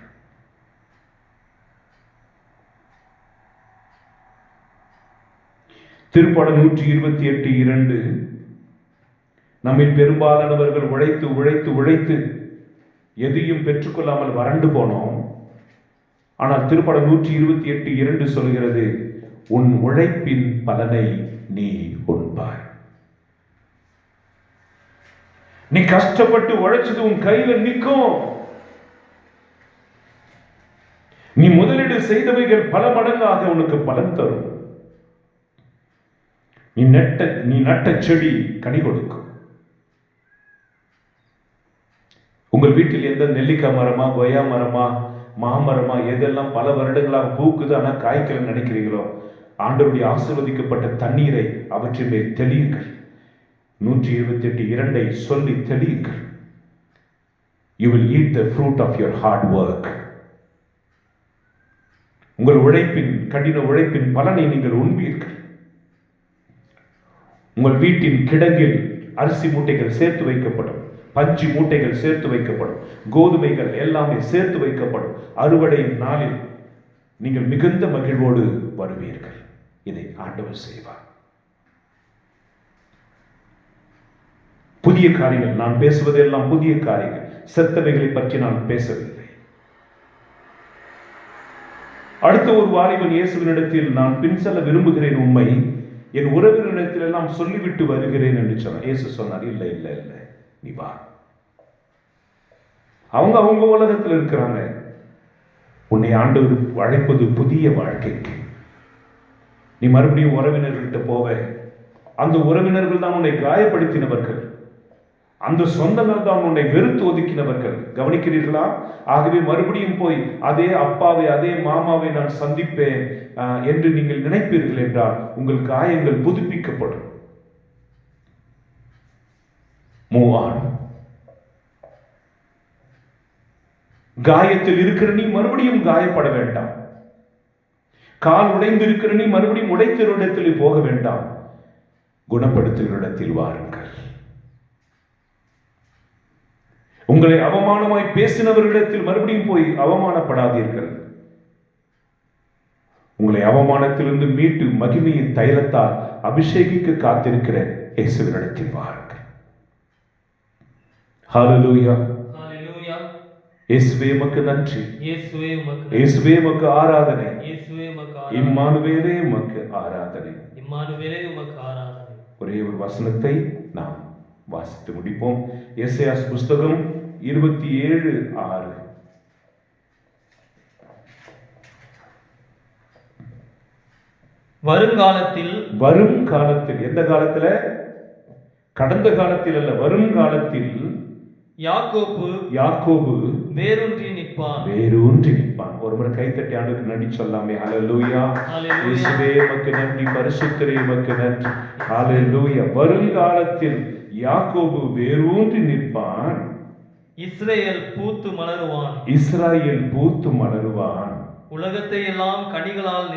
திருப்பாடல் 128:2, நம்மில் பெரும்பாலானவர்கள் உழைத்து உழைத்து உழைத்து எதையும் பெற்றுக்கொள்ளாமல் வறண்டு போனோம். ஆனால் திருப்படம் 128:2 சொல்கிறது, உன் உழைப்பின் பலனை நீ உண்பாய். நீ கஷ்டப்பட்டு உழைச்சது உன் கையில நிற்கும். நீ முதலீடு செய்தவைகள் பல மடங்காக உனக்கு பலன் தரும். நீ நட்ட செடி கனி கொடுக்கும். உங்கள் வீட்டில் எந்த நெல்லிக்காய் மரமா, கொய்யா மரமா, மாமரமா, எதெல்லாம் பல வருடங்களாக பூக்குது ஆனா காய்க்கல நினைக்கிறீங்களோ, ஆண்டவருடைய ஆசீர்வதிக்கப்பட்ட தண்ணீரை அவற்றின் மேல் தெளியுங்கள். 128:2 சொல்லி தெளியுங்கள். You will eat the fruit of your hard work. உங்கள் உழைப்பின், கடின உழைப்பின் பலனை நீங்கள் உண்பீர்கள். உங்கள் வீட்டின் கிடங்கில் அரிசி மூட்டைகள் சேர்த்து வைக்கப்படும், பஞ்சு மூட்டைகள் சேர்த்து வைக்கப்படும், கோதுமைகள் எல்லாமே சேர்த்து வைக்கப்படும். அறுவடையின் நாளில் நீங்கள் மிகுந்த மகிழ்வோடு வருவீர்கள். இதை ஆண்டவர் செய்வார். புதிய காரியங்கள், நான் பேசுவதெல்லாம் புதிய காரியங்கள், செத்தவைகளை பற்றி நான் பேசவில்லை. அடுத்த ஒரு வாலிபன் இயேசுவினிடத்தில், நான் பின் செல்ல விரும்புகிறேன், உண்மை என் உறவினரிடத்தில் எல்லாம் சொல்லிவிட்டு வருகிறேன் என்று சொன்னார். இயேசு சொன்னார், இல்லை இல்லை இல்லை, நீ வா. அவங்க உலகத்தில் இருக்கிறாங்க. உன்னை ஆண்டவர் அழைப்பது புதிய வாழ்க்கைக்கு. நீ மறுபடியும் உறவினர்கள்ட்ட போவ. அந்த உறவினர்கள் தான் உன்னை காயப்படுத்தினவர்கள். அந்த சொந்தங்கள் தான் உன்னை வெறுத்து ஒதுக்கினவர்கள். கவனிக்கிறீர்களா? ஆகவே மறுபடியும் போய் அதே அப்பாவை, அதே மாமாவை நான் சந்திப்பேன் என்று நீங்கள் நினைப்பீர்கள் என்றால் உங்கள் காயங்கள் புதுப்பிக்கப்படும். Move on. காயத்தில் இருக்கிற நீ மறுபடியும் காயப்பட வேண்டாம். கால் உடைந்து இருக்கிற நீ மறுபடியும் உடைத்த இடத்தில் போக வேண்டாம். குணப்படுத்துகிற இடத்தில் வாருங்கள். உங்களை அவமானமாய் பேசினவர்களிடத்தில் மறுபடியும் போய் அவமானப்படாதீர்கள். உங்களை அவமானத்திலிருந்து மீட்டு மகிமையின் தைலத்தால் அபிஷேகிக்க காத்திருக்கிற இயேசுவினிடத்தில் வாருங்கள். ஹல்லேலூயா. ஹல்லேலூயா. இயேசுவே உமக்கு நன்றி. இயேசுவே உமக்கு நன்றி. இயேசுவே உமக்கு ஆராதனை. இயேசுவே உமக்கு ஆராதனை. இம்மானுவேலே உமக்கு ஆராதனை. இம்மானுவேலே உமக்கு ஆராதனை. ஒரே ஒரு வசனத்தை நாம் வாசித்து முடிப்போம். எசேயா புஸ்தகம் 27:6. வரும் காலத்தில், எந்த காலத்துல? கடந்த காலத்தில் அல்ல, வரும் காலத்தில் யாக்கோபு வேரூன்றி நிற்பான். ஒரு முறை கைத்தட்டி ஆண்டுக்கு நன்றி சொல்லாமே. ஹல்லேலூயா. இயேசுவே உமக்கு நன்றி, பரிசுத்தரே உமக்கு நன்றி. ஹல்லேலூயா. வருங்காலத்தில் யாக்கோபு வேரூன்றி நிற்பான். இஸ்ரவேல் பூத்து மலருவான். உலகத்தை எல்லாம் கனிகளால்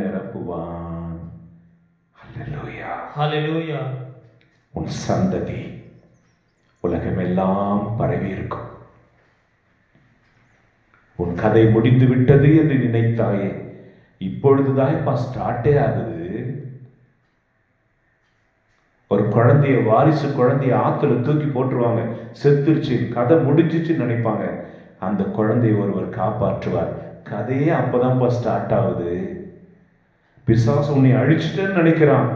நிரப்புவான். ஹல்லேலூயா. ஹல்லேலூயா. உன் சந்ததி உலகமெல்லாம் பரவி இருக்கும். உன் கதை முடிந்து விட்டது என்று நினைத்தாயே, இப்பொழுதுதான் ஸ்டார்ட்டே ஆகுது. ஒரு குழந்தைய, வாரிசு குழந்தைய ஆத்துல தூக்கி போட்டுருவாங்க, செத்துருச்சு, கதை முடிஞ்சிச்சு நினைப்பாங்க. அந்த குழந்தையை ஒருவர் காப்பாற்றுவார். கதையே அப்பதான் ஸ்டார்ட் ஆகுது. பிசாசு உன்னை அழிச்சிட்டேன்னு நினைக்கிறான்,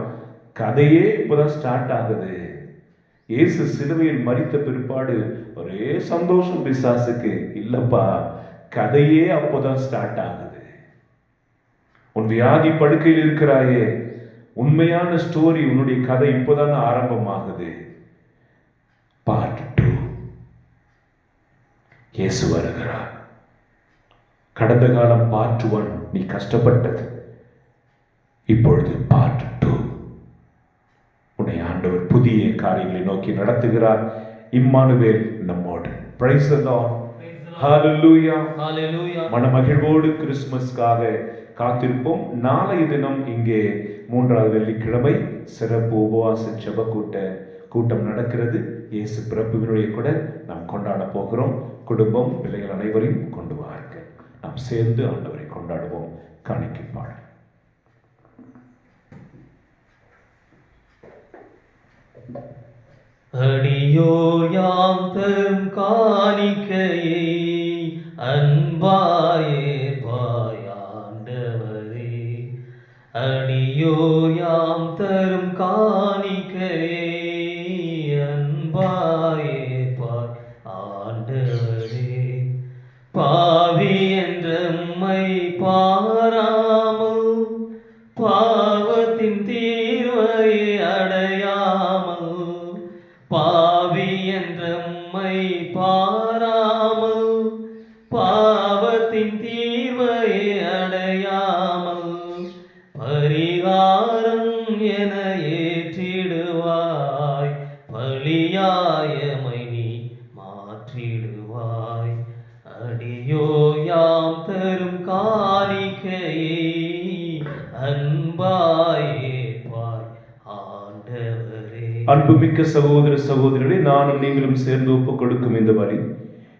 கதையே இப்பதான் ஸ்டார்ட் ஆகுது. இயேசு சிலுவையில் மரித்த பிற்பாடு ஒரே சந்தோஷம் பிசாசுக்கு. இல்லப்பா, கதையே அப்போதான் ஸ்டார்ட் ஆகுது. உன் வியாதி படுக்கையில் இருக்கிறாயே, உண்மையான ஸ்டோரி, உன்னுடைய கதை இப்போதான் ஆரம்பமாகுது. பார்ட் 2. இயேசு வருகிறார். கடந்த காலம் பார்ட் 1 நீ கஷ்டப்பட்டது. இப்பொழுது பார்ட் 2 உன்னை ஆண்டவர் புதிய காரியங்களை நோக்கி நடத்துகிறார். இம்மானுவேல் நம்மோடு. Praise the Lord. ஹல்லேலூயா. ஹல்லேலூயா. மனமகிழ்வோடு கிறிஸ்துமஸ்க்காக காத்திருப்போம். நாளைய தினம் இங்கே 3வது வெள்ளிக்கிழமை சிறப்பு உபவாச ஜெப கூட்டம் நடக்கிறது. இயேசு பிறப்பு விழாவை கூட நாம் கொண்டாட போகிறோம். குடும்பம், பிள்ளைகள் அனைவரையும் கொண்டு வாருங்கள். நாம் சேர்ந்து ஆண்டவரை கொண்டாடுவோம். காணிக்கை பாடல். அடியோர் யாம் தரும் காணிக்கையை அன்பாயே பாயாண்டவரே. அடியோர் யாம் தரும் காணிக்கையை அன்பாயே பாய் ஆண்டவரே. பாவி என்றம்மை பாராமல் பாவத்தின் தீர்வை அடையாமல், பாவி என்றம்மை பாராமல் பாவத்தின் தீர்வை அடையாமல், பரிகாரம் என ஏற்றிடுவாய், பலியாயமை நீ மாற்றிடுவாய். அடியோ யாம் தரும் காணிக்கையை அன்பாயே பாய் ஆண்டவரே. அன்புமிக்க சகோதர சகோதரிகளே, நானும் நீங்களும் சேர்ந்து ஒப்புக் கொடுக்கும் இந்த பலி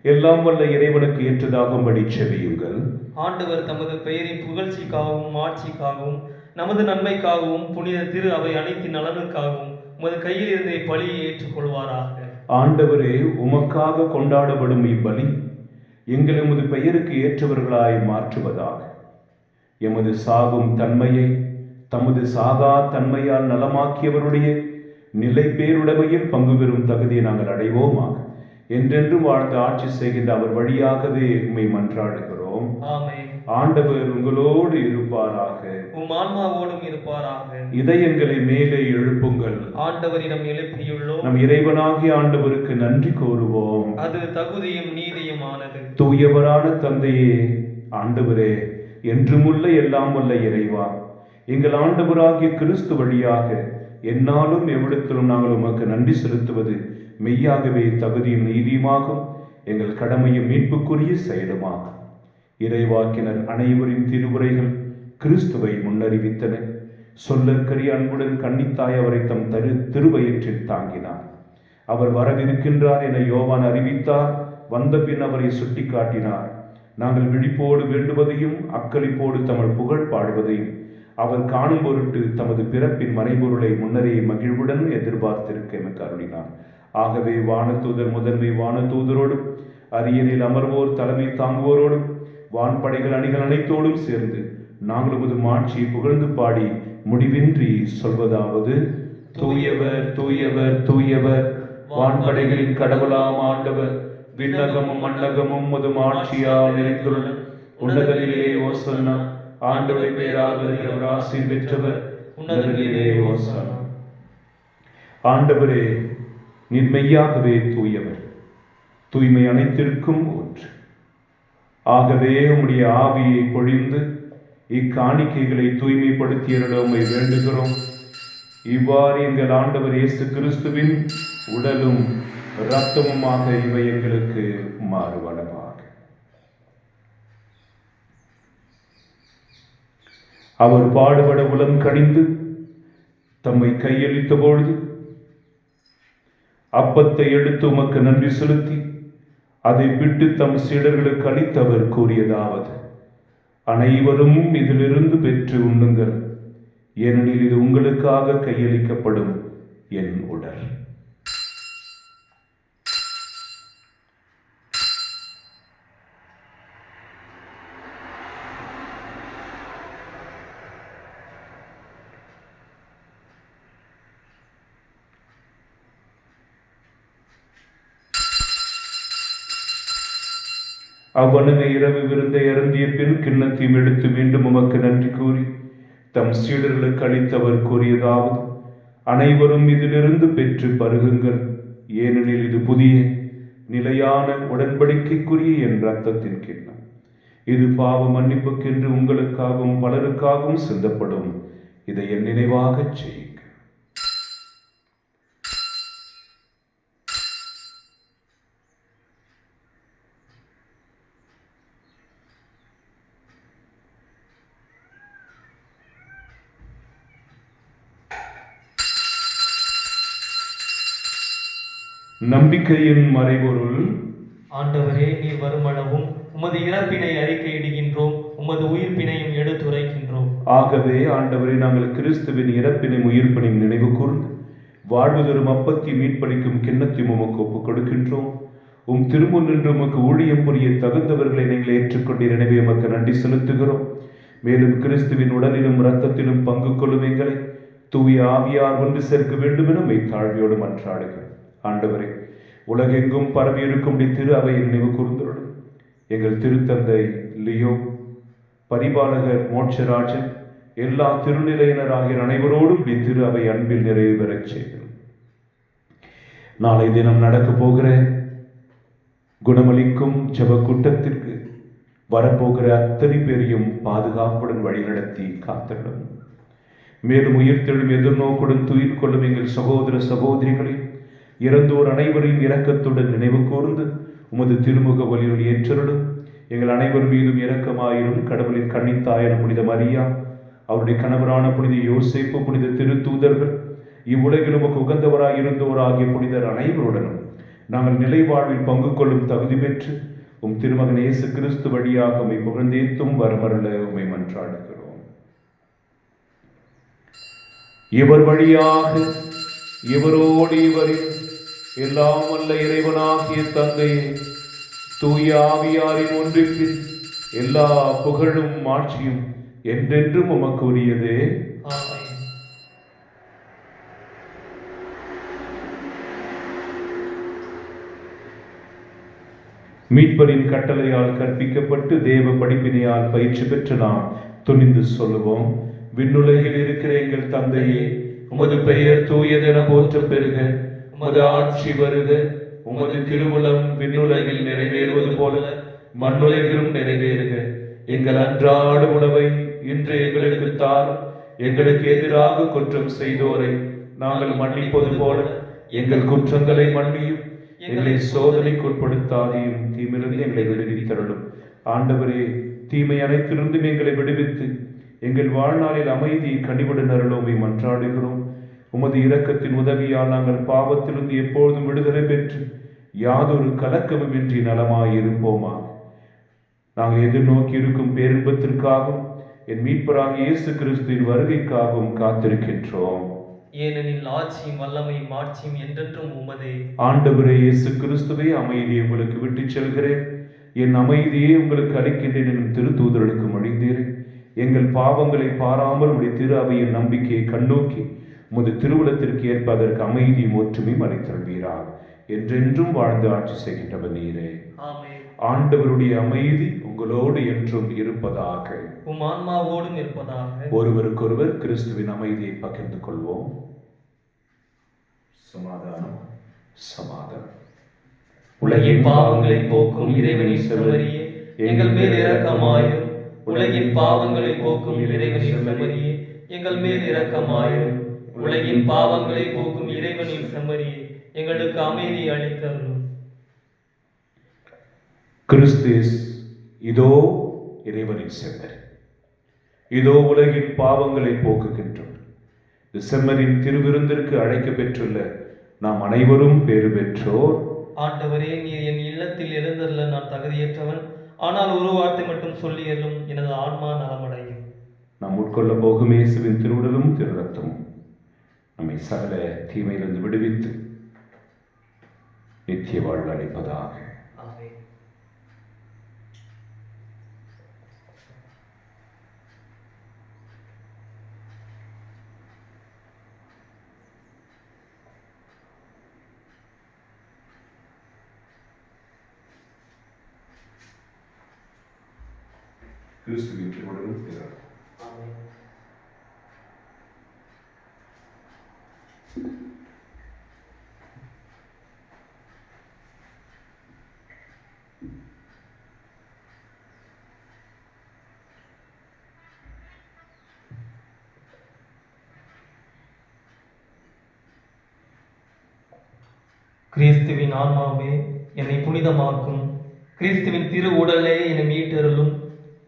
எல்லாம் வல்ல இறைவனுக்கு ஏற்றதாகும்படி செவியுங்கள். ஆண்டவர் தமது பெயரின் புகழ்ச்சிக்காகவும் ஆட்சிக்காகவும் நமது நன்மைக்காகவும் புனித திரு அவை அனைத்து நலனுக்காகவும் உமது கையில் இருந்த பலியை ஏற்றுக்கொள்வாராக. ஆண்டவரே, உமக்காக கொண்டாடப்படும் இப்பலி எங்கள் எமது பெயருக்கு ஏற்றவர்களாய் மாற்றுவதாக. எமது சாகும் தன்மையை தமது சாகா தன்மையால் நலமாக்கியவருடைய நிலை பேருடைமையில் பங்கு பெறும் தகுதியை நாங்கள் அடைவோமாக. என்றென்றும் வாழ்ந்து ஆட்சி செய்கின்ற அவர் வழியாகவே உம்மை மன்றாடுகிறோம். ஆமென். ஆண்டவர் உங்களோடு இருப்பாராக, உம் ஆன்மாவோடும் இருப்பாராக. இதயங்களை மேலே எழுப்புங்கள். ஆண்டவரிடம் எழுப்பியுள்ளோம். நம் இறைவனாகிய ஆண்டவருக்கு நன்றி கூறுவோம். அது தகுதியும் நீதியுமானது. தூயவரான தந்தையே, ஆண்டவரே, என்றுமுள்ள எல்லாம் வல்ல இறைவா, எங்கள் ஆண்டவராகிய கிறிஸ்து வழியாக எந்நாளும் எவ்விடத்திலும் நாங்கள் உமக்கு நன்றி செலுத்துவது மெய்யாகவே தகுதியும் நீதியுமாகும், எங்கள் கடமையும் மீட்புக்குரிய செயலுமாகும். இறைவாக்கினர் அனைவரின் திருவுரைகள் கிறிஸ்துவை முன்னறிவித்தன. சொல்லற்கரிய அன்புடன் கன்னித்தாய் அவரை தம் திருவயிற்றில் தாங்கினார். அவர் வரவிருக்கின்றார் என யோவான் அறிவித்தார். வந்த பின் அவரை சுட்டி காட்டினார். நாங்கள் விழிப்போடு வேண்டுவதையும் அக்களிப்போடு தமது புகழ் பாடுவதையும் அவர் காணும் பொருட்டு தமது பிறப்பின் மறைபொருளை முன்னரே மகிழ்வுடன் எதிர்பார்த்திருக்க எமக்கு அருளினார். ஆகவே வானதூதர் முதன்மை வானதூதரோடும் அரியணையில் அமர்வோர் தலைமை தாங்குவோரோடும் வான்படைகள் அணிகள் அனைத்தோடும் சேர்ந்து நாங்கள் உமது மாட்சியை புகழ்ந்து பாடி முடிவின்றி சொல்வதாவது: தூயவர் தூயவர் தூயவர், வான்படைகளின் கடவுளாம் ஆண்டவர், விண்ணகமும் மண்ணகமும் உமது மாட்சியால் நிறைந்துள்ள உன்னதத்திலே ஓசன்னா. ஆண்டவரை பெயரால் வருகிறவர் ஆசீர் பெற்றவர், உன்னதத்திலே ஓசன்னா. ஆண்டவரே, நீர் மெய்யாகவே தூயவர், தூய்மை அனைத்திற்கும் ஊற்று. ஆகவே உம்முடைய ஆவியை பொழிந்து இக்காணிக்கைகளை தூய்மைப்படுத்தியருள உம்மை வேண்டுகிறோம். இவ்வாறு எங்கள் ஆண்டவர் இயேசு கிறிஸ்துவின் உடலும் இரத்தமுமாக இவை எங்களுக்கு மாறுவனவாக. அவர் பாடுபட உளம் கனிந்து தம்மை கையளித்த பொழுது அப்பத்தை எடுத்து உமக்கு நன்றி செலுத்தி அதை விட்டு தம் சீடர்களுக்கு அளித்தவர் கூறியதாவது: அனைவரும் இதிலிருந்து பெற்று உண்ணுங்கள், ஏனெனில் இது உங்களுக்காக கையளிக்கப்படும் என் உடல். அவ்வனமே இரவு விருந்தை அருந்திய பின் கிண்ணத்தையும் எடுத்து மீண்டும் உமக்கு நன்றி கூறி தம் சீடர்களுக்கு அளித்தவர் கூறியதாவது: அனைவரும் இதிலிருந்து பெற்று பருகுங்கள், ஏனெனில் இது புதிய நிலையான உடன்படிக்கைக்குரிய என் இரத்தத்தின் கிண்ணம். இது பாவ மன்னிப்புக்கென்று உங்களுக்காகவும் பலருக்காகவும் சிந்தப்படும். இதை என் நினைவாகச் செய்யுங்கள். நம்பிக்கையின் மறைபொருள். ஆண்டவரே, நீர் வருமளவும் உமது இறப்பினை அறிக்கையிடுகின்றோம், உமது உயிர்ப்பினையும் எடுத்துரைக்கின்றோம். ஆகவே ஆண்டவரே, நாங்கள் கிறிஸ்துவின் இறப்பினையும் உயிர்ப்பினையும் நினைவு கூர்ந்து வாழ்வு தரும் அப்பத்தை மீட்பளிக்கும் கிண்ணத்தையும் உமக்கு ஒப்புக் கொடுக்கின்றோம். உம் திருமுன் நின்று உமக்கு ஊழியம் புரிய தகுந்தவர்களை நீங்கள் ஏற்றுக்கொண்டீர். எனவே உமக்கு நன்றி செலுத்துகிறோம். மேலும் கிறிஸ்துவின் உடலிலும் இரத்தத்திலும் பங்கு கொள்ளும் எங்களை தூய ஆவியார் ஒன்று சேர்க்க வேண்டும் என மெய் தாழ்மையோடு மன்றாடுகிறோம். ஆண்டவரே, உலகெங்கும் பரவி இருக்கும் திரு அவையை நினைவு கூர்ந்தருளும். எங்கள் திருத்தந்தை லியோ, பரிபாலகர் மோட்சராஜன், எல்லா திருநிலையினர் ஆகிய அனைவரோடும் திரு அவை அன்பில் நிறைவு பெறச் செய்கிறோம். நாளை தினம் நடக்க போகிற குணமளிக்கும் ஜெப கூட்டத்திற்கு வரப்போகிற அத்தனை பேரையும் பாதுகாப்புடன் வழிநடத்தி காத்திடும். மேலும் உயிர்த்தெழும் எதிர்நோக்குடன் துயில் கொள்ளும் எங்கள் சகோதர சகோதரிகளை இறந்தோர் அனைவரையும் இரக்கத்துடன் நினைவு கூர்ந்து உமது திருமுக வழியில் ஏற்றருளும். எங்கள் அனைவர் மீதும் இரக்கமாயிரும். கடவுளின் கன்னித்தாயான புனித மரியா, அவருடைய கணவரான புனித யோசேப்பு, புனித திருத்தூதர்கள், இவ்வுலகில் உமக்கு உகந்தவராய் இருந்தோர் ஆகிய புனிதர் அனைவருடனும் நாங்கள் நிலை வாழ்வில் பங்கு கொள்ளும் தகுதி பெற்று உம் திருமகன் இயேசு கிறிஸ்து வழியாக உம்மை புகழ்ந்தேத்தும் வரமருள உம்மை மன்றாடுகிறோம். இவர் வழியாக இவரோடு இவரில் எல்லாம் வல்ல இறைவனாகிய தந்தையே, தூய ஆவியாரின் ஒன்றிற்கு எல்லா புகழும் மாட்சியும் என்றென்றும் உமக்கு உரியதே. மீட்பரின் கட்டளையால் கற்பிக்கப்பட்டு தேவ படிப்பினையால் பயிற்சி பெற்று நாம் துணிந்து சொல்லுவோம். விண்ணுலகில் இருக்கிற எங்கள் தந்தையே, உமது பெயர் தூயதென போற்ற பெறுக. உமது ஆட்சி வருக. உமது திருவுளம் விண்ணுலகில் நிறைவேறுவது போல மண்ணுலகிலும் நிறைவேறுக. எங்கள் அன்றாட உணவை இன்று எங்களுக்கு தாரும். எங்களுக்கு எதிராக குற்றம் செய்தோரை நாங்கள் மன்னிப்பது போல எங்கள் குற்றங்களை மன்னியும். எங்களை சோதனைக்கு உட்படுத்தாதையும் தீமிலிருந்து எங்களை விடுவித்தருளும். ஆண்டவரே, தீமை அனைத்திலிருந்தும் எங்களை விடுவித்து எங்கள் வாழ்நாளில் அமைதியை கனிவுடன் அருளோமை மன்றாடுகிறோம். உமது இரக்கத்தின் உதவியால் நாங்கள் பாவத்திலிருந்து எப்பொழுதும் விடுதலை பெற்று யாதொரு கலக்கமும் இன்றி நலமாயிருப்போமா. நாங்கள் எதிர்நோக்கி இருக்கும் பேரின்பத்திற்காகவும் என் மீட்பராக இயேசு கிறிஸ்துவின் வருகைக்காகவும் காத்திருக்கின்றோம். ஏனெனில் ஆட்சியும் வல்லமையும் மாட்சியும் என்றென்றும் உமதே. ஆண்டவரே இயேசு கிறிஸ்துவே, அமைதியை உங்களுக்கு விட்டுச் செல்கிறேன், என் அமைதியை உங்களுக்கு அளிக்கின்றேன் எனும் திருத்தூதர்களுக்கு மொழிந்தீர். எங்கள் பாவங்களை பாராமல் உடைய திரு அவையின் நம்பிக்கையை கண்ணோக்கி உமது திருவுளத்திற்கு ஏற்ப அதற்கு அமைதியும் ஒற்றுமையும் அளித்தருள்வீராக. என்றென்றும் வாழ்ந்து ஆட்சி செய்கின்றவர் நீரே. ஆண்டவருடைய அமைதி உங்களோடு என்றும் இருப்பதாக. உம் ஆன்மாவோடும் இருப்பதாக. ஒருவருக்கொருவர் கிறிஸ்துவின் அமைதியை பகிர்ந்து கொள்வோம். சமாதானம், சமாதானம். உலகின் பாவங்களை போக்கும் இறைவனின் செம்மறியே, எங்கள் மேல் இரக்கமாயும். உலகின் பாவங்களை போக்கும் இறைவனின் செம்மறியே, எங்கள் மேல் இரக்கமாயும். உலகின் பாவங்களை போக்கும் இறைவனின் செம்மறியே, எங்களுக்கு அமைதி அளித்தருளும். கிறிஸ்து இதோ இறைவனின் செம்மறி, இதோ உலகின் பாவங்களை போக்குகின்றோம். இந்த செம்மறின் திருவிருந்திற்கு அழைக்க பெற்றுள்ள நாம் அனைவரும் பேறு பெற்றோர். ஆண்டவரே, நீர் என் இல்லத்தில் எழுந்தருள நான் தகுதியற்றவன். ஆனால் ஒரு வார்த்தை மட்டும் சொல்லியலும் எனது ஆன்மா நலமடையும். நாம் உட்கொள்ள போகும் இயேசுவின் திருவுடலும் திரு ரத்தமும் நம்மை சகல தீமையிலிருந்து விடுவித்து நித்திய வாழ்வு அளிப்பதாக. கிறிஸ்துவின் திருவுடலும் திரு ரத்தமும். கிறிஸ்துவின் ஆன்மாவே என்னை புனிதமாக்கும். கிறிஸ்துவின் திரு உடலே என்னை மீட்டருளும்.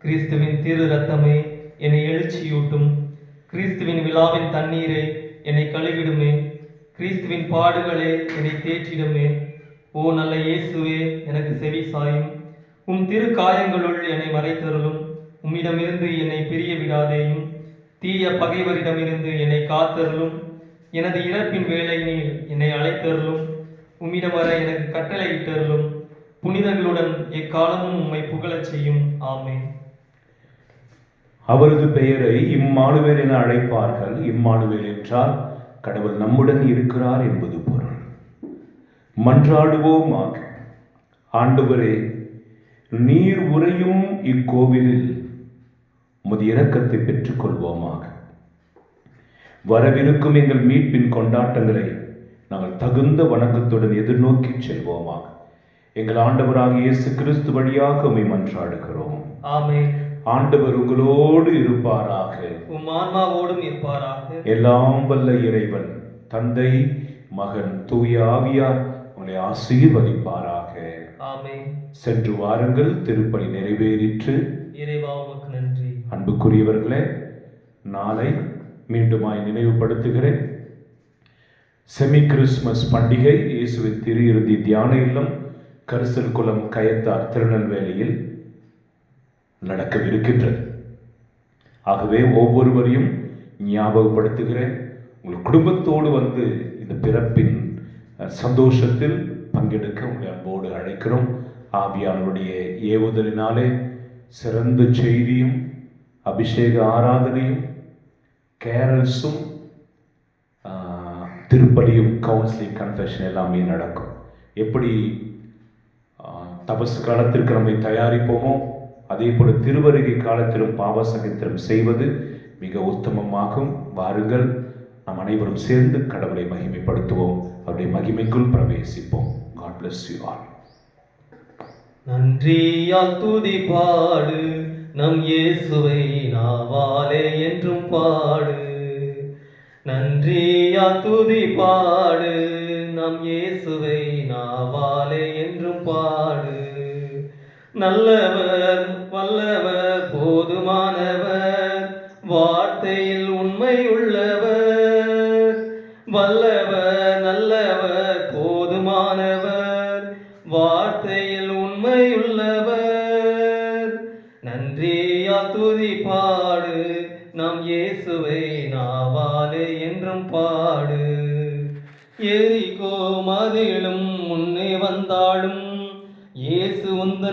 கிறிஸ்துவின் திரு இரத்தமே என்னை எழுச்சியூட்டும். கிறிஸ்துவின் விழாவின் தண்ணீரே என்னை கழுவிடுமே. கிறிஸ்துவின் பாடுகளே என்னை தேற்றிடுமே. ஓ நல்ல இயேசுவே, எனக்கு செவி சாயும். உம் திரு காயங்களுள் என்னை மறைத்தருளும். உம்மிடமிருந்து என்னை பிரிய விடாதேயும். தீய பகைவரிடமிருந்து என்னை காத்தருளும். எனது இறப்பின் வேளையினில் என்னை அழைத்தருளும். உம்மிடம் வர எனக்கு கட்டளையிட்டருளும். புனிதர்களுடன் எக்காலமும் உம்மை புகழச் செய்யும். ஆமென். அவரது பெயரை இம்மானுவேல் என அழைப்பார்கள். இம்மானுவேல் என்றால் கடவுள் நம்முடன் இருக்கிறார் என்பது பொருள். மன்றாடுவோமாக. ஆண்டவரே, நீர் உறையும் இக்கோவிலில் உமது இரக்கத்தை பெற்றுக் கொள்வோமாக. வரவிருக்கும் எங்கள் மீட்பின் கொண்டாட்டங்களை நாங்கள் தகுந்த வணக்கத்துடன் எதிர்நோக்கி செல்வோமாக. எங்கள் ஆண்டவராகிய இயேசு கிறிஸ்து வழியாக உம்மை மன்றாடுகிறோம். ஆமென். ஆண்டவர் உங்களோடு இருப்பாராக. உம் ஆன்மாவோடும் இருப்பாராக. எல்லாம் வல்ல இறைவன் தந்தை, மகன், தூய ஆவியார் உங்களை ஆசீர்வதிப்பாராக. ஆமென். சென்று வாருங்கள், திருப்பலி நிறைவேறிற்று. இறைவா உமக்கு நன்றி. அன்புக்குரியவர்களே, நாளை மீண்டுமாய் நினைவுபடுத்துகிறேன். செமி கிறிஸ்துமஸ் பண்டிகை இயேசுவின் திரு இறுதி தியான இல்லம் கரிசல் குளம் கயத்தார் திருநெல்வேலியில் நடக்கவிருக்கின்றது. ஆகவே ஒவ்வொருவரையும் ஞாபகப்படுத்துகிறேன். உங்கள் குடும்பத்தோடு வந்து இந்த பிறப்பின் சந்தோஷத்தில் பங்கெடுக்க உங்களை அன்போடு அழைக்கிறோம். ஆவியானவருடைய ஏவுதலினாலே சிறந்த செய்தியும் அபிஷேக ஆராதனையும் கேரல்ஸும் திருப்பலியும் கவுன்சிலிங் கன்ஃபெஷன் எல்லாமே நடக்கும். எப்படி தபசு காலத்திற்கு நம்மை தயாரிப்போமோ அதே போல திருவருகை காலத்திலும் பாவசங்கத்திலும் செய்வது மிக உத்தமமாகும். வாருங்கள், நாம் அனைவரும் சேர்ந்து கடவுளை மகிமைப்படுத்துவோம், அவருடைய மகிமைக்குள் பிரவேசிப்போம். God bless you all. நன்றியால் துதி பாடு, நம் இயேசுவை நாவாலே என்றும் பாடு. நன்றியால் துதி பாடு, நம் இயேசுவை நாவாலே என்றும் பாடு. நல்லவர், வல்லவர், போதுமானவர், வார்த்தையில் உண்மை உள்ளவர். வல்லவர், நல்லவர், போதுமானவர், வார்த்தையில் உண்மை உள்ளவர். நன்றியால் துதி பாடு, நம் இயேசுவை நாவாலே என்றும் பாடு. எரிகோ மதிலும் முன்னே வந்தாலும் இயேசு உந்தன்